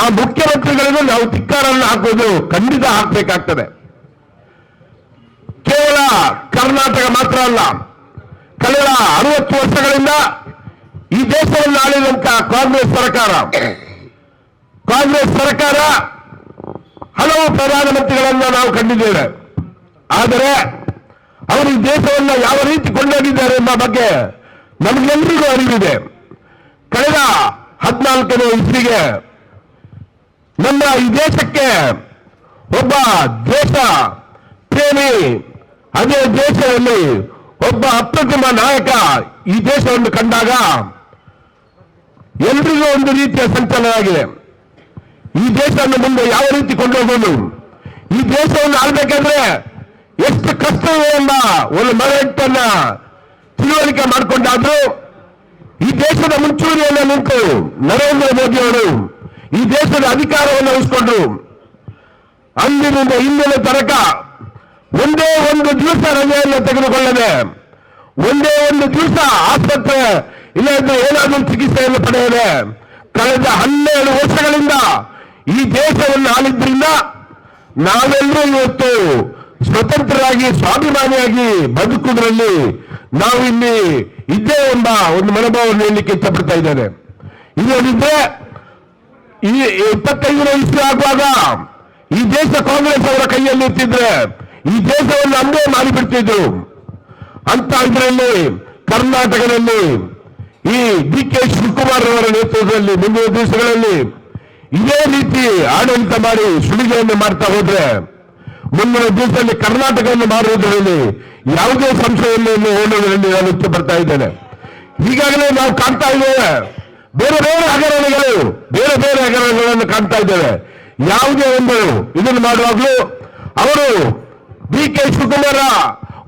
ಆ ಮುಖ್ಯಮಂತ್ರಿಗಳಿಗೂ ನಾವು ಧಿಕ್ಕಾರನ್ನು ಹಾಕುವುದು ಖಂಡಿತ ಹಾಕಬೇಕಾಗ್ತದೆ. ಕೇವಲ ಕರ್ನಾಟಕ ಮಾತ್ರ ಅಲ್ಲ, ಕಳೆದ 60 ವರ್ಷಗಳಿಂದ ಈ ದೇಶವನ್ನು ಆಳಿದಂತ ಕಾಂಗ್ರೆಸ್ ಸರ್ಕಾರ ಹಲವು ಪ್ರಧಾನಮಂತ್ರಿಗಳನ್ನ ನಾವು ಕಂಡಿದ್ದೇವೆ. ಆದರೆ ಅವರು ಈ ದೇಶವನ್ನು ಯಾವ ರೀತಿ ಕೊಂಡೊಯ್ದಿದ್ದಾರೆ ಎಂಬ ಬಗ್ಗೆ ನಮಗೆಲ್ಲರಿಗೂ ಅರಿವಿದೆ. ಕಳೆದ 14ನೇ ಇಸ್ವಿಗೆ ನಮ್ಮ ಈ ದೇಶಕ್ಕೆ ಒಬ್ಬ ದೇಶ ಪ್ರೇಮಿ, ಅದೇ ದೇಶದಲ್ಲಿ ಒಬ್ಬ ಅಪ್ರತಿಮ ನಾಯಕ ಈ ದೇಶವನ್ನು ಕಂಡಾಗ ಎಲ್ರಿಗೂ ಒಂದು ರೀತಿಯ ಸಂಚಲನ ಆಗಿದೆ. ಈ ದೇಶವನ್ನು ಮುಂದೆ ಯಾವ ರೀತಿ ಕೊಂಡೋಗೋದು, ಈ ದೇಶವನ್ನು ಆಳ್ಬೇಕಾದ್ರೆ ಎಷ್ಟು ಕಷ್ಟವೇ ಎಂಬ ಒಂದು ಮನವಟ್ಟನ್ನ ತಿಳುವಳಿಕೆ ಮಾಡಿಕೊಂಡಾದ್ರು ಈ ದೇಶದ ಮುಂಚೂಣಿಯನ್ನು ನಿಂತು ನರೇಂದ್ರ ಮೋದಿ ಅವರು ಈ ದೇಶದ ಅಧಿಕಾರವನ್ನು ವಹಿಸಿಕೊಂಡ್ರು. ಅಂದಿನಿಂದ ಇಂದಿನ ತನಕ ಒಂದೇ ಒಂದು ದಿವಸ ರಜೆಯನ್ನು ತೆಗೆದುಕೊಳ್ಳದೆ, ಒಂದೇ ಒಂದು ದಿವಸ ಆಸ್ಪತ್ರೆ ಇಲ್ಲದ್ರೆ ಏನಾದರೂ ಚಿಕಿತ್ಸೆಯನ್ನು ಪಡೆಯದೆ ಕಳೆದ 12 ವರ್ಷಗಳಿಂದ ಈ ದೇಶವನ್ನು ಆಳಿದ್ರಿಂದ ನಾವೆಲ್ಲರೂ ಇವತ್ತು ಸ್ವತಂತ್ರರಾಗಿ ಸ್ವಾಭಿಮಾನಿಯಾಗಿ ಬದುಕುವುದರಲ್ಲಿ ನಾವು ಇಲ್ಲಿ ಇದ್ದೇ ಎಂಬ ಒಂದು ಮನೋಭಾವವನ್ನು ಹೇಳಲಿಕ್ಕೆ ಇಷ್ಟಪಡ್ತಾ ಇದ್ದೇನೆ. ಇಲ್ಲದಿದ್ರೆ ಈ 25ನೇ ಇಸ್ವಿ ಆಗುವಾಗ ಈ ದೇಶ ಕಾಂಗ್ರೆಸ್ ಅವರ ಕೈಯಲ್ಲಿ ಇರ್ತಿದ್ರೆ ಈ ದೇಶವನ್ನು ಅಂದೇ ಮಾಡಿಬಿಡ್ತಿದ್ರು. ಅಂತ ಇದರಲ್ಲಿ ಕರ್ನಾಟಕದಲ್ಲಿ ಈ ಡಿ.ಕೆ. ಶಿವಕುಮಾರ್ ಅವರ ನೇತೃತ್ವದಲ್ಲಿ ಮುಂದಿನ ದಿವಸಗಳಲ್ಲಿ ಇದೇ ರೀತಿ ಆಡಳಿತ ಮಾಡಿ ಸುಲಿಗೆಯನ್ನು ಮಾಡ್ತಾ ಹೋದ್ರೆ ಮುಂದಿನ ದಿವಸದಲ್ಲಿ ಕರ್ನಾಟಕವನ್ನು ಮಾಡುವುದರಲ್ಲಿ ಯಾವುದೇ ಸಂಶಯವನ್ನು ಹೇಳುವುದರಲ್ಲಿ ನಾನು ಇಷ್ಟಪಡ್ತಾ ಇದ್ದೇನೆ. ಈಗಾಗಲೇ ನಾವು ಕಾಣ್ತಾ ಇದ್ದೇವೆ, ಬೇರೆ ಬೇರೆ ಹಗರಣಗಳನ್ನು ಕಾಣ್ತಾ ಇದ್ದೇವೆ. ಯಾವುದೇ ಒಂದು ಇದನ್ನು ಮಾಡುವಾಗಲೂ ಅವರು ಡಿ.ಕೆ. ಶಿವಕುಮಾರ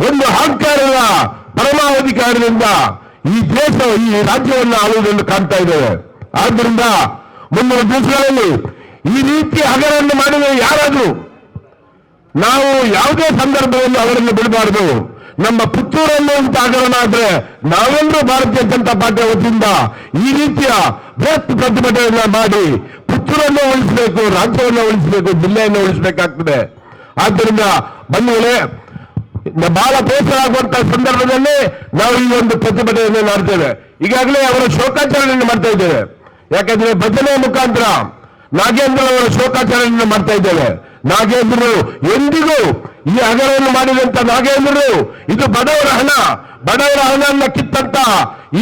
ಒಂದು ಅಹಂಕಾರದ ಪರಮಾಧಿಕಾರದಿಂದ ಈ ದೇಶ ಈ ರಾಜ್ಯವನ್ನು ಆಳುವುದನ್ನು ಕಾಣ್ತಾ ಇದ್ದೇವೆ. ಆದ್ದರಿಂದ ಮುಂದಿನ ದಿವಸಗಳಲ್ಲಿ ಈ ರೀತಿ ಹಗರವನ್ನು ಮಾಡಿದರೆ ಯಾರಾದರೂ ನಾವು ಯಾವುದೇ ಸಂದರ್ಭದಲ್ಲಿ ಅವರನ್ನು ಬಿಡಬಾರದು. ನಮ್ಮ ಪುತ್ತೂರಲ್ಲಿ ಅಂತ ಹಗರಣ ಆದ್ರೆ ನಾವೆಲ್ಲರೂ ಭಾರತೀಯ ಜನತಾ ಪಾರ್ಟಿಯ ವತಿಯಿಂದ ಈ ರೀತಿಯ ಬೃಹತ್ ಪ್ರತಿಭಟನೆಯನ್ನ ಮಾಡಿ ಪುತ್ತೂರನ್ನು ಉಳಿಸಬೇಕು, ರಾಜ್ಯವನ್ನು ಉಳಿಸಬೇಕು, ಜಿಲ್ಲೆಯನ್ನು ಉಳಿಸಬೇಕಾಗ್ತದೆ. ಆದ್ದರಿಂದ ಬಂಧುಗಳೇ, ಬಹಳ ಬೇಸರ ಆಗುವಂತಹ ಸಂದರ್ಭದಲ್ಲಿ ನಾವು ಈ ಒಂದು ಪ್ರತಿಭಟನೆಯನ್ನು ಮಾಡ್ತೇವೆ. ಈಗಾಗಲೇ ಅವರ ಶೋಕಾಚರಣೆಯನ್ನು ಮಾಡ್ತಾ ಇದ್ದೇವೆ. ಯಾಕಂದ್ರೆ ಭಜನೆ ಮುಖಾಂತರ ನಾಗೇಂದ್ರ ಅವರ ಶೋಕಾಚರಣೆಯನ್ನು ಮಾಡ್ತಾ ಇದ್ದೇವೆ. ನಾಗೇಂದ್ರರು ಎಂದಿಗೂ ಈ ಹಗರಣವನ್ನು ಮಾಡಿದಂತ ನಾಗೇಂದ್ರರು ಇದು ಬಡವರ ಹಣವನ್ನ ಕಿತ್ತಂತ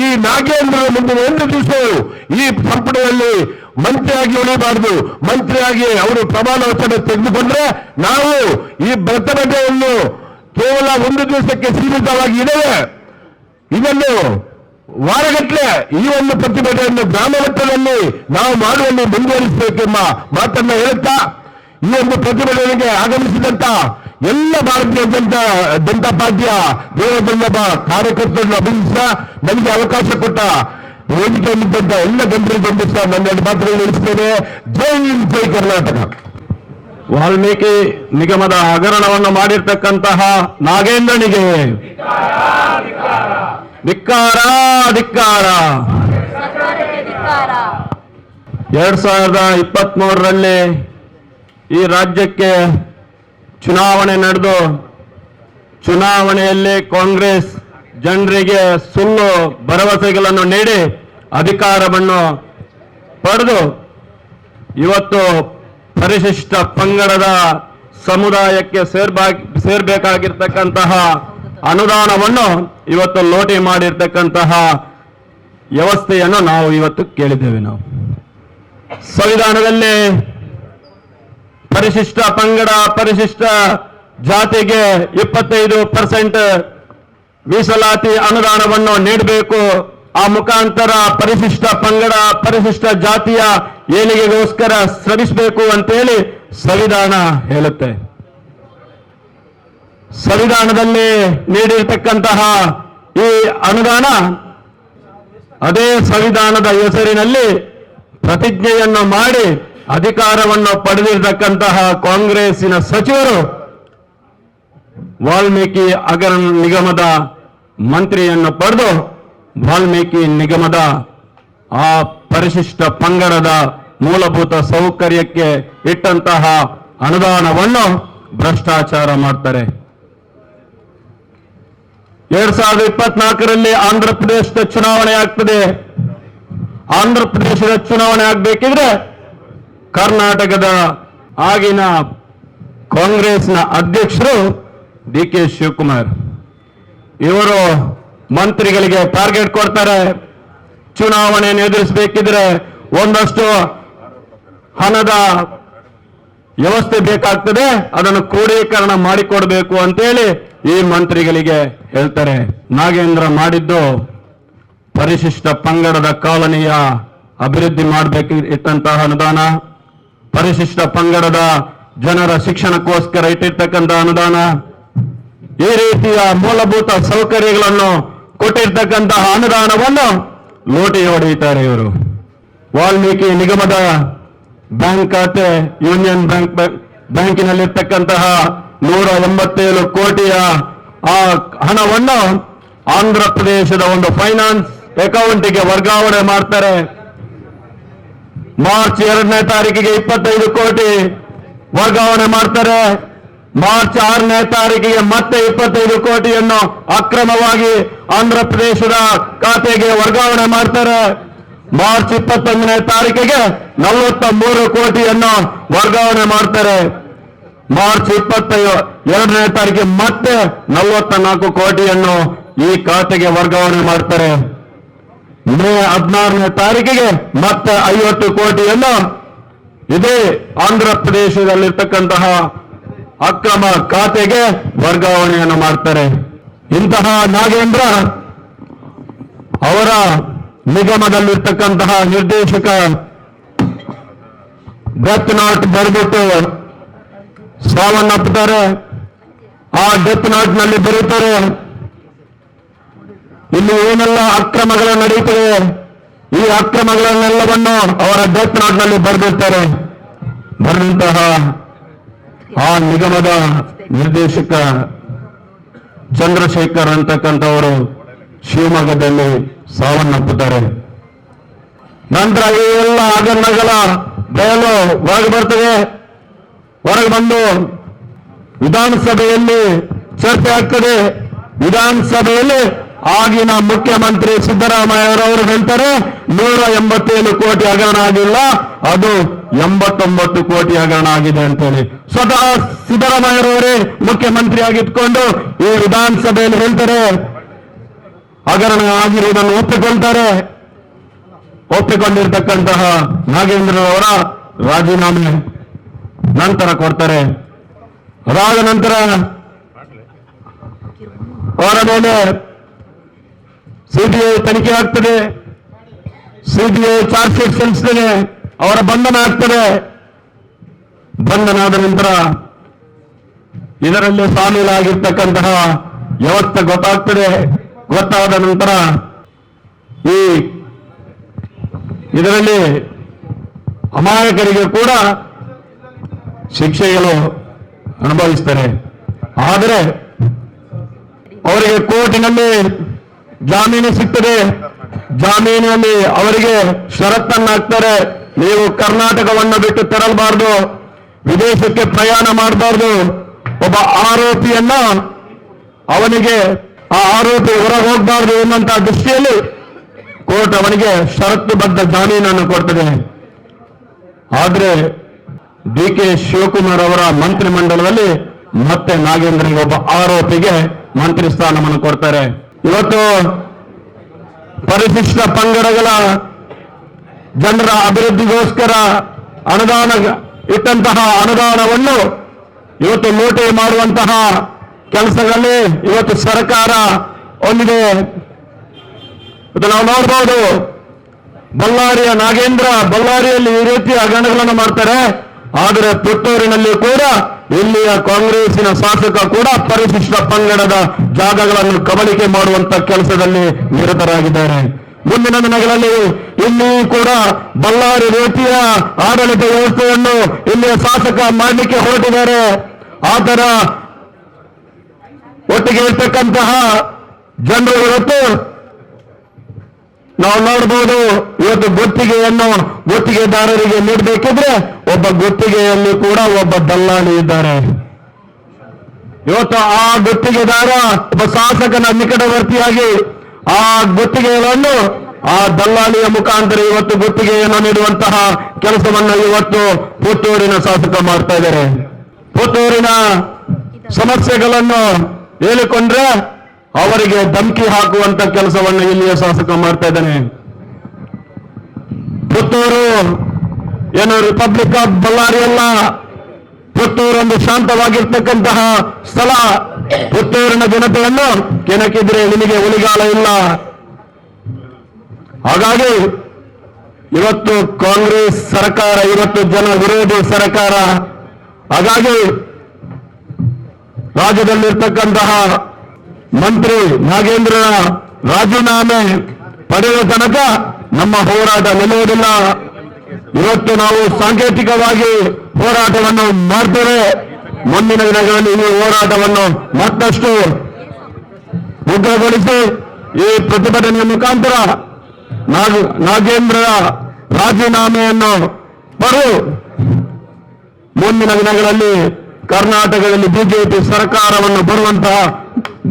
ಈ ನಾಗೇಂದ್ರರು ಮುಂದಿನ 1 ದಿವಸ ಈ ಸಂಪುಟದಲ್ಲಿ ಮಂತ್ರಿಯಾಗಿ ಉಳಿಬಾರದು. ಮಂತ್ರಿಯಾಗಿ ಅವರು ಪ್ರಮಾಣ ವಚನ ತೆಗೆದುಕೊಂಡ್ರೆ ನಾವು ಈ ಪ್ರತಿಭಟನೆಯನ್ನು ಕೇವಲ 1 ದಿವಸಕ್ಕೆ ಸೀಮಿತವಾಗಿ ಇದ್ದೇವೆ. ಇದನ್ನು ವಾರಗಟ್ಟಲೆ ಈ ಒಂದು ಪ್ರತಿಭಟನೆಯನ್ನು ಗ್ರಾಮ ಮಟ್ಟದಲ್ಲಿ ನಾವು ಮಾಡುವಲ್ಲಿ ಮುಂದುವರಿಸಬೇಕೆಂಬ ಮಾತನ್ನ ಹೇಳುತ್ತಾ ಈ ಒಂದು ಪ್ರತಿಭಟನೆಗೆ ಆಗಮಿಸಿದಂತ ಎಲ್ಲ ಭಾರತೀಯ ಜನತಾ ಪಾರ್ಟಿಯ ದೇವಬಂಧವ ಕಾರ್ಯಕರ್ತರನ್ನು ಅಭಿನಂದಿಸ ನನಗೆ ಅವಕಾಶ ಕೊಟ್ಟ ವೇದಿಕೆಯಲ್ಲಿದ್ದಂತ ಎಲ್ಲ ಜನರಿಗೆ ಬಂಧಿಸ ನನ್ನ ಎರಡು ಮಾತುಗಳು ನಡೆಸುತ್ತೇನೆ. ಜೈ ಹಿಂದ್, ಜೈ ಕರ್ನಾಟಕ. ವಾಲ್ಮೀಕಿ ನಿಗಮದ ಹಗರಣವನ್ನು ಮಾಡಿರ್ತಕ್ಕಂತಹ ನಾಗೇಂದ್ರನಿಗೆ ಧಿಕ್ಕಾರ ಧಿಕ್ಕಾರ. 2023ರಲ್ಲಿ ಈ ರಾಜ್ಯಕ್ಕೆ ಚುನಾವಣೆ ನಡೆದು ಚುನಾವಣೆಯಲ್ಲಿ ಕಾಂಗ್ರೆಸ್ ಜನರಿಗೆ ಸುಳ್ಳು ಭರವಸೆಗಳನ್ನು ನೀಡಿ ಅಧಿಕಾರವನ್ನು ಪಡೆದು ಇವತ್ತು ಪರಿಶಿಷ್ಟ ಪಂಗಡದ ಸಮುದಾಯಕ್ಕೆ ಸೇರ್ಬೇಕಾಗಿರ್ತಕ್ಕಂತಹ ಅನುದಾನವನ್ನು ಇವತ್ತು ಲೋಟಿ ಮಾಡಿರ್ತಕ್ಕಂತಹ ವ್ಯವಸ್ಥೆಯನ್ನು ನಾವು ಇವತ್ತು ಕೇಳಿದ್ದೇವೆ. ನಾವು ಸಂವಿಧಾನದಲ್ಲಿ ಪರಿಶಿಷ್ಟ ಪಂಗಡ ಪರಿಶಿಷ್ಟ ಜಾತಿಗೆ 25% ಮೀಸಲಾತಿ ಅನುದಾನವನ್ನು ನೀಡಬೇಕು. ಆ ಮುಖಾಂತರ ಪರಿಶಿಷ್ಟ ಪಂಗಡ ಪರಿಶಿಷ್ಟ ಜಾತಿಯ ಏಳಿಗೆಗೋಸ್ಕರ ಶ್ರಮಿಸಬೇಕು ಅಂತೇಳಿ ಸಂವಿಧಾನ ಹೇಳುತ್ತೆ. ಸಂವಿಧಾನದಲ್ಲಿ ನೀಡಿರ್ತಕ್ಕಂತಹ ಈ ಅನುದಾನ ಅದೇ ಸಂವಿಧಾನದ ಹೆಸರಿನಲ್ಲಿ ಪ್ರತಿಜ್ಞೆಯನ್ನು ಮಾಡಿ ಅಧಿಕಾರವನ್ನು ಪಡೆದಿರತಕ್ಕಂತಹ ಕಾಂಗ್ರೆಸ್ಸಿನ ಸಚಿವರು ವಾಲ್ಮೀಕಿ ಹಗರಣ ನಿಗಮದ ಮಂತ್ರಿಯನ್ನು ಪಡೆದು ವಾಲ್ಮೀಕಿ ನಿಗಮದ ಆ ಪರಿಶಿಷ್ಟ ಪಂಗಡದ ಮೂಲಭೂತ ಸೌಕರ್ಯಕ್ಕೆ ಇಟ್ಟಂತಹ ಅನುದಾನವನ್ನು ಭ್ರಷ್ಟಾಚಾರ ಮಾಡ್ತಾರೆ. 2024ರಲ್ಲಿ ಆಂಧ್ರ ಪ್ರದೇಶದ ಚುನಾವಣೆ ಆಗ್ತದೆ. ಆಂಧ್ರ ಪ್ರದೇಶದ ಚುನಾವಣೆ ಆಗ್ಬೇಕಿದ್ರೆ ಕರ್ನಾಟಕದ ಆಗಿನ ಕಾಂಗ್ರೆಸ್ನ ಅಧ್ಯಕ್ಷರು ಡಿ ಕೆ ಶಿವಕುಮಾರ್ ಇವರು ಮಂತ್ರಿಗಳಿಗೆ ಟಾರ್ಗೆಟ್ ಕೊಡ್ತಾರೆ. ಚುನಾವಣೆಯನ್ನು ಎದುರಿಸಬೇಕಿದ್ರೆ ಒಂದಷ್ಟು ಹಣದ ವ್ಯವಸ್ಥೆ ಬೇಕಾಗ್ತದೆ, ಅದನ್ನು ಕ್ರೋಢೀಕರಣ ಮಾಡಿಕೊಡ್ಬೇಕು ಅಂತೇಳಿ ಈ ಮಂತ್ರಿಗಳಿಗೆ ಹೇಳ್ತಾರೆ. ನಾಗೇಂದ್ರ ಮಾಡಿದ್ದು ಪರಿಶಿಷ್ಟ ಪಂಗಡದ ಕಾಲನಿಯ ಅಭಿವೃದ್ಧಿ ಮಾಡಬೇಕು ಇಟ್ಟಂತಹ ಅನುದಾನ, ಪರಿಶಿಷ್ಟ ಪಂಗಡದ ಜನರ ಶಿಕ್ಷಣಕ್ಕೋಸ್ಕರ ಇಟ್ಟಿರ್ತಕ್ಕಂತಹ ಅನುದಾನ, ಈ ರೀತಿಯ ಮೂಲಭೂತ ಸೌಕರ್ಯಗಳನ್ನು ಕೊಟ್ಟಿರ್ತಕ್ಕಂತಹ ಅನುದಾನವನ್ನು ಲೋಟಿ ಹೊಡೆಯುತ್ತಾರೆ ಇವರು. ವಾಲ್ಮೀಕಿ ನಿಗಮದ ಬ್ಯಾಂಕ್ ಖಾತೆ ಯೂನಿಯನ್ ಬ್ಯಾಂಕಿನಲ್ಲಿರ್ತಕ್ಕಂತಹ 187 ಕೋಟಿಯ ಆ ಹಣವನ್ನು ಆಂಧ್ರ ಪ್ರದೇಶದ ಒಂದು ಫೈನಾನ್ಸ್ ಅಕೌಂಟ್ಗೆ ವರ್ಗಾವಣೆ ಮಾಡ್ತಾರೆ. ಮಾರ್ಚ್ 2ನೇ ತಾರೀಕಿಗೆ 25 ಕೋಟಿ ವರ್ಗಾವಣೆ ಮಾಡ್ತಾರೆ. ಮಾರ್ಚ್ 6ನೇ ತಾರೀಕಿಗೆ ಮತ್ತೆ 25 ಕೋಟಿಯನ್ನು ಅಕ್ರಮವಾಗಿ ಆಂಧ್ರ ಪ್ರದೇಶದ ಖಾತೆಗೆ ವರ್ಗಾವಣೆ ಮಾಡ್ತಾರೆ. ಮಾರ್ಚ್ 21ನೇ ತಾರೀಕಿಗೆ 43 ಕೋಟಿಯನ್ನು ವರ್ಗಾವಣೆ ಮಾಡ್ತಾರೆ. ಮಾರ್ಚ್ 22ನೇ ತಾರೀಕಿಗೆ ಮತ್ತೆ 44 ಕೋಟಿಯನ್ನು ಈ ಖಾತೆಗೆ ವರ್ಗಾವಣೆ ಮಾಡ್ತಾರೆ. ಮೇ 16ನೇ ತಾರೀಕಿಗೆ ಮತ್ತೆ 50 ಕೋಟಿಯನ್ನು ಇದೇ ಆಂಧ್ರ ಪ್ರದೇಶದಲ್ಲಿರ್ತಕ್ಕಂತಹ ಅಕ್ರಮ ಖಾತೆಗೆ ವರ್ಗಾವಣೆಯನ್ನು ಮಾಡ್ತಾರೆ. ಇಂತಹ ನಾಗೇಂದ್ರ ಅವರ ನಿಗಮದಲ್ಲಿರ್ತಕ್ಕಂತಹ ನಿರ್ದೇಶಕ ಡೆತ್ ನಾಟ್ ಬರೆದಿಟ್ಟು ಸಾವನ್ನಪ್ಪುತ್ತಾರೆ. ಆ ಡೆತ್ ನಾಟ್ ನಲ್ಲಿ ಬರೀತಾರೆ ಇಲ್ಲಿ ಏನೆಲ್ಲ ಅಕ್ರಮಗಳು ನಡೆಯುತ್ತವೆ, ಈ ಅಕ್ರಮಗಳನ್ನೆಲ್ಲವನ್ನು ಅವರ ಡೆತ್ ನಾಟ್ ನಲ್ಲಿ ಬರೆದಿರ್ತಾರೆ. ಬರೆದಂತಹ ಆ ನಿಗಮದ ನಿರ್ದೇಶಕ ಚಂದ್ರಶೇಖರ್ ಅಂತಕ್ಕಂಥವರು ಶಿವಮೊಗ್ಗದಲ್ಲಿ ಸಾವನ್ನಪ್ಪುತ್ತಾರೆ. ನಂತರ ಈ ಎಲ್ಲ ಹಗರಣಗಳ ಬಯಲು ಹೊರಗೆ ಬರ್ತದೆ. ಹೊರಗೆ ಬಂದು ವಿಧಾನಸಭೆಯಲ್ಲಿ ಚರ್ಚೆ ಆಗ್ತದೆ. ವಿಧಾನಸಭೆಯಲ್ಲಿ ಆಗಿನ ಮುಖ್ಯಮಂತ್ರಿ ಸಿದ್ದರಾಮಯ್ಯರವರು ಹೇಳ್ತಾರೆ 187 ಕೋಟಿ ಹಗರಣ ಆಗಿಲ್ಲ, ಅದು 89 ಕೋಟಿ ಹಗರಣ ಆಗಿದೆ ಅಂತೇಳಿ ಸ್ವತಃ ಸಿದ್ದರಾಮಯ್ಯರವರೇ ಮುಖ್ಯಮಂತ್ರಿ ಆಗಿದ್ಕೊಂಡು ಈ ವಿಧಾನಸಭೆಯಲ್ಲಿ ಹೇಳ್ತಾರೆ. ಹಗರಣ ಆಗಿರುವುದನ್ನು ಒಪ್ಪಿಕೊಳ್ತಾರೆ. ಒಪ್ಪಿಕೊಂಡಿರ್ತಕ್ಕಂತಹ ನಾಗೇಂದ್ರರವರ ರಾಜೀನಾಮೆ ನಂತರ ಕೊಡ್ತಾರೆ. ಅದಾದ ನಂತರ ಅವರ ಮೇಲೆ ಸಿಬಿಐ ತನಿಖೆ ಆಗ್ತದೆ, ಸಿಬಿಐ ಚಾರ್ಜ್ ಶೀಟ್ ಸಲ್ಲಿಸ್ತದೆ, ಅವರ ಬಂಧನ ಆಗ್ತದೆ. ಬಂಧನ ಆದ ನಂತರ ಇದರಲ್ಲಿ ಶಾಮೀಲಾಗಿರ್ತಕ್ಕಂತಹ ವ್ಯವಸ್ಥೆ ಗೊತ್ತಾಗ್ತದೆ. ಗೊತ್ತಾದ ನಂತರ ಇದರಲ್ಲಿ ಅಮಾಯಕರಿಗೆ ಕೂಡ ಶಿಕ್ಷೆಗಳು ಅನುಭವಿಸ್ತಾರೆ. ಆದರೆ ಅವರಿಗೆ ಕೋರ್ಟಿನಲ್ಲಿ ಜಾಮೀನು ಸಿಗ್ತದೆ. ಜಾಮೀನಿನಲ್ಲಿ ಅವರಿಗೆ ಷರತ್ತನ್ನು ಹಾಕ್ತಾರೆ, ನೀವು ಕರ್ನಾಟಕವನ್ನು ಬಿಟ್ಟು ತೆರಳಬಾರ್ದು, ವಿದೇಶಕ್ಕೆ ಪ್ರಯಾಣ ಮಾಡಬಾರ್ದು. ಒಬ್ಬ ಆರೋಪಿಯನ್ನ ಅವನಿಗೆ ಆ ಆರೋಪಿ ಹೊರ ಹೋಗಬಾರ್ದು ಎನ್ನುವಂತ ದೃಷ್ಟಿಯಲ್ಲಿ ಕೋರ್ಟ್ ಅವನಿಗೆ ಷರತ್ತುಬದ್ಧ ಜಾಮೀನನ್ನು ಕೊಡ್ತದೆ. ಆದರೆ DK ಶಿವಕುಮಾರ್ ಅವರ ಮಂತ್ರಿಮಂಡಲದಲ್ಲಿ ಮತ್ತೆ ನಾಗೇಂದ್ರನಿಗೆ ಒಬ್ಬ ಆರೋಪಿಗೆ ಮಂತ್ರಿ ಸ್ಥಾನವನ್ನು ಕೊಡ್ತಾರೆ. ಇವತ್ತು ಪರಿಶಿಷ್ಟ ಪಂಗಡಗಳ ಜನರ ಅಭಿವೃದ್ಧಿಗೋಸ್ಕರ ಅನುದಾನ ಇಟ್ಟಂತಹ ಅನುದಾನವನ್ನು ಇವತ್ತು ಲೂಟಿ ಮಾಡುವಂತಹ ಕೆಲಸಗಳಲ್ಲಿ ಇವತ್ತು ಸರ್ಕಾರ ಹೊಂದಿದೆ. ಇವತ್ತು ನಾವು ನೋಡಬಹುದು, ಬಳ್ಳಾರಿಯ ನಾಗೇಂದ್ರ ಬಳ್ಳಾರಿಯಲ್ಲಿ ಈ ರೀತಿಯ ಹಗರಣಗಳನ್ನು ಮಾಡ್ತಾರೆ. ಆದರೆ ಪುತ್ತೂರಿನಲ್ಲಿ ಕೂಡ ಇಲ್ಲಿಯ ಕಾಂಗ್ರೆಸ್ಸಿನ ಶಾಸಕ ಕೂಡ ಪರಿಶಿಷ್ಟ ಪಂಗಡದ ಜಾಗಗಳನ್ನು ಕಬಳಿಕೆ ಮಾಡುವಂತ ಕೆಲಸದಲ್ಲಿ ನಿರತರಾಗಿದ್ದಾರೆ. ಮುಂದಿನ ದಿನಗಳಲ್ಲಿ ಇಲ್ಲಿ ಕೂಡ ಬಳ್ಳಾರಿ ರೀತಿಯ ಆಡಳಿತ ವ್ಯವಸ್ಥೆಯನ್ನು ಇಲ್ಲಿಯ ಶಾಸಕ ಮಾಡಲಿಕ್ಕೆ ಹೊರಟಿದ್ದಾರೆ. ಆ ತರ ಒಟ್ಟಿಗೆ ಇರ್ತಕ್ಕಂತಹ ಜನರು ಇವತ್ತು ನಾವು ನೋಡಬಹುದು. ಇವತ್ತು ಗುತ್ತಿಗೆದಾರರಿಗೆ ನೀಡಬೇಕಿದ್ರೆ ಒಬ್ಬ ಗುತ್ತಿಗೆಯಲ್ಲಿ ಕೂಡ ಒಬ್ಬ ದಲ್ಲಾಳಿ ಇದ್ದಾರೆ. ಇವತ್ತು ಆ ಗುತ್ತಿಗೆದಾರ ಒಬ್ಬ ಶಾಸಕನ ನಿಕಟವರ್ತಿಯಾಗಿ ಆ ಗುತ್ತಿಗೆಗಳನ್ನು ಆ ದಲ್ಲಾಳಿಯ ಮುಖಾಂತರ ಇವತ್ತು ಗುತ್ತಿಗೆಯನ್ನು ನೀಡುವಂತಹ ಕೆಲಸವನ್ನು ಇವತ್ತು ಪುತ್ತೂರಿನ ಶಾಸಕ ಮಾಡ್ತಾ ಇದ್ದಾರೆ. ಪುತ್ತೂರಿನ ಸಮಸ್ಯೆಗಳನ್ನು ಹೇಳಿಕೊಂಡ್ರೆ ಅವರಿಗೆ ಧಮಕಿ ಹಾಕುವಂತ ಕೆಲಸವನ್ನು ಇಲ್ಲಿಯ ಶಾಸಕ ಮಾಡ್ತಾ ಇದ್ದಾನೆ. ಪುತ್ತೂರು ಏನು ರಿಪಬ್ಲಿಕ್ ಆಫ್ ಬಳ್ಳಾರಿ ಅಲ್ಲ, ಪುತ್ತೂರು ಒಂದು ಶಾಂತವಾಗಿರ್ತಕ್ಕಂತಹ ಸ್ಥಳ. ಪುತ್ತೂರಿನ ಜನತೆಯನ್ನು ಕೆಣಕಿದ್ರೆ ನಿಮಗೆ ಉಳಿಗಾಲ ಇಲ್ಲ. ಹಾಗಾಗಿ ಇವತ್ತು ಕಾಂಗ್ರೆಸ್ ಸರ್ಕಾರ ಇವತ್ತು ಜನ ವಿರೋಧಿ ಸರ್ಕಾರ. ಹಾಗಾಗಿ ರಾಜ್ಯದಲ್ಲಿರ್ತಕ್ಕಂತಹ ಮಂತ್ರಿ ನಾಗೇಂದ್ರನ ರಾಜೀನಾಮೆ ಪಡೆಯುವ ತನಕ ನಮ್ಮ ಹೋರಾಟ ನಿಲ್ಲುವುದಿಲ್ಲ. ಇವತ್ತು ನಾವು ಸಾಂಕೇತಿಕವಾಗಿ ಹೋರಾಟವನ್ನು ಮಾಡ್ತೇವೆ. ಮುಂದಿನ ದಿನಗಳಲ್ಲಿ ಈ ಹೋರಾಟವನ್ನು ಮತ್ತಷ್ಟು ಉಗ್ರಗೊಳಿಸಿ ಈ ಪ್ರತಿಭಟನೆಯ ಮುಖಾಂತರ ನಾಗೇಂದ್ರರ ರಾಜೀನಾಮೆಯನ್ನು ಪಡೆದು ಮುಂದಿನ ದಿನಗಳಲ್ಲಿ ಕರ್ನಾಟಕದಲ್ಲಿ ಬಿಜೆಪಿ ಸರ್ಕಾರವನ್ನು ಬರುವಂತಹ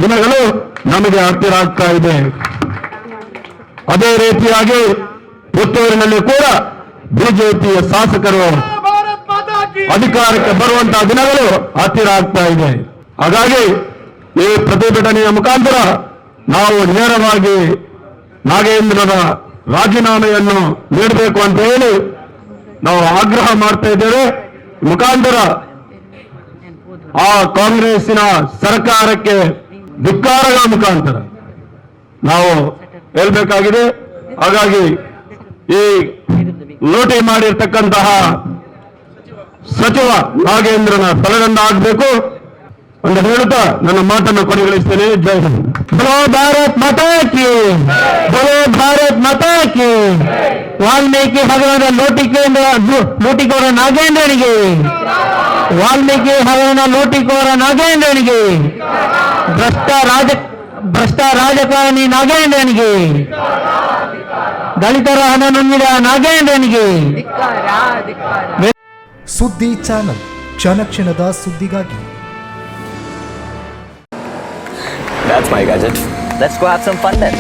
ದಿನಗಳು ನಮಗೆ ಹತ್ತಿರ ಆಗ್ತಾ ಇದೆ. ಅದೇ ರೀತಿಯಾಗಿ ಪುತ್ತೂರಿನಲ್ಲಿ ಕೂಡ ಬಿಜೆಪಿಯ ಶಾಸಕರು ಅಧಿಕಾರಕ್ಕೆ ಬರುವಂತಹ ದಿನಗಳು ಹತ್ತಿರ ಆಗ್ತಾ ಇದೆ. ಹಾಗಾಗಿ ಈ ಪ್ರತಿಭಟನೆಯ ಮುಖಾಂತರ ನಾವು ನೇರವಾಗಿ ನಾಗೇಂದ್ರನ ರಾಜೀನಾಮೆಯನ್ನು ನೀಡಬೇಕು ಅಂತ ಹೇಳಿ ನಾವು ಆಗ್ರಹ ಮಾಡ್ತಾ ಇದ್ದೇವೆ. ಮುಖಾಂತರ ಆ ಕಾಂಗ್ರೆಸ್ಸಿನ ಸರ್ಕಾರಕ್ಕೆ ಧಿಕ್ಕಾರಗಳ ಮುಖಾಂತರ ನಾವು ಹೇಳಬೇಕಾಗಿದೆ. ಹಾಗಾಗಿ ಈ ಲೂಟಿ ಮಾಡಿರ್ತಕ್ಕಂತಹ ಸಚಿವ ನಾಗೇಂದ್ರನ ತಲೆದಂಡ ಆಗಬೇಕು ಅಂತ ಹೇಳುತ್ತಾ ನನ್ನ ಮಾತನ್ನು ಕೊನೆಗೊಳಿಸ್ತೇನೆ. ಜೈ ಹಿಂದ್. ಬಲೋ ಭಾರತ್ ಮಾತಾ ಕಿ, ಬಲೋ ಭಾರತ್ ಮಾತಾ ಕಿ. ವಾಲ್ಮೀಕಿ ಹಗರಣ ಲೂಟಿಕೋರ ನಾಗೇಂದ್ರನಿಗೆ, ವಾಲ್ಮೀಕಿ ಹಗರಣ ಲೂಟಿಕೋರ ನಾಗೇಂದ್ರನಿಗೆ, ಭ್ರಷ್ಟ ರಾಜಕಾರಣಿ ನಾಗೇಂದ್ರನಿಗೆ, ದಲಿತರ ಹಣ ನುಂಗಿದ ನಾಗೇಂದ್ರನಿಗೆ. ಸುದ್ದಿ ಚಾನಲ್, ಕ್ಷಣ ಕ್ಷಣದ ಸುದ್ದಿಗಾಗಿ. That's my gadget. Let's go have some fun then.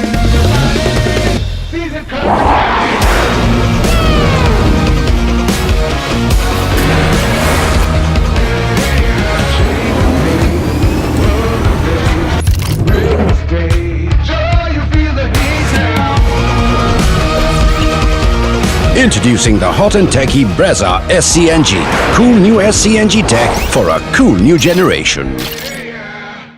Introducing the hot and techy Brezza SCNG. Cool new SCNG tech for a cool new generation.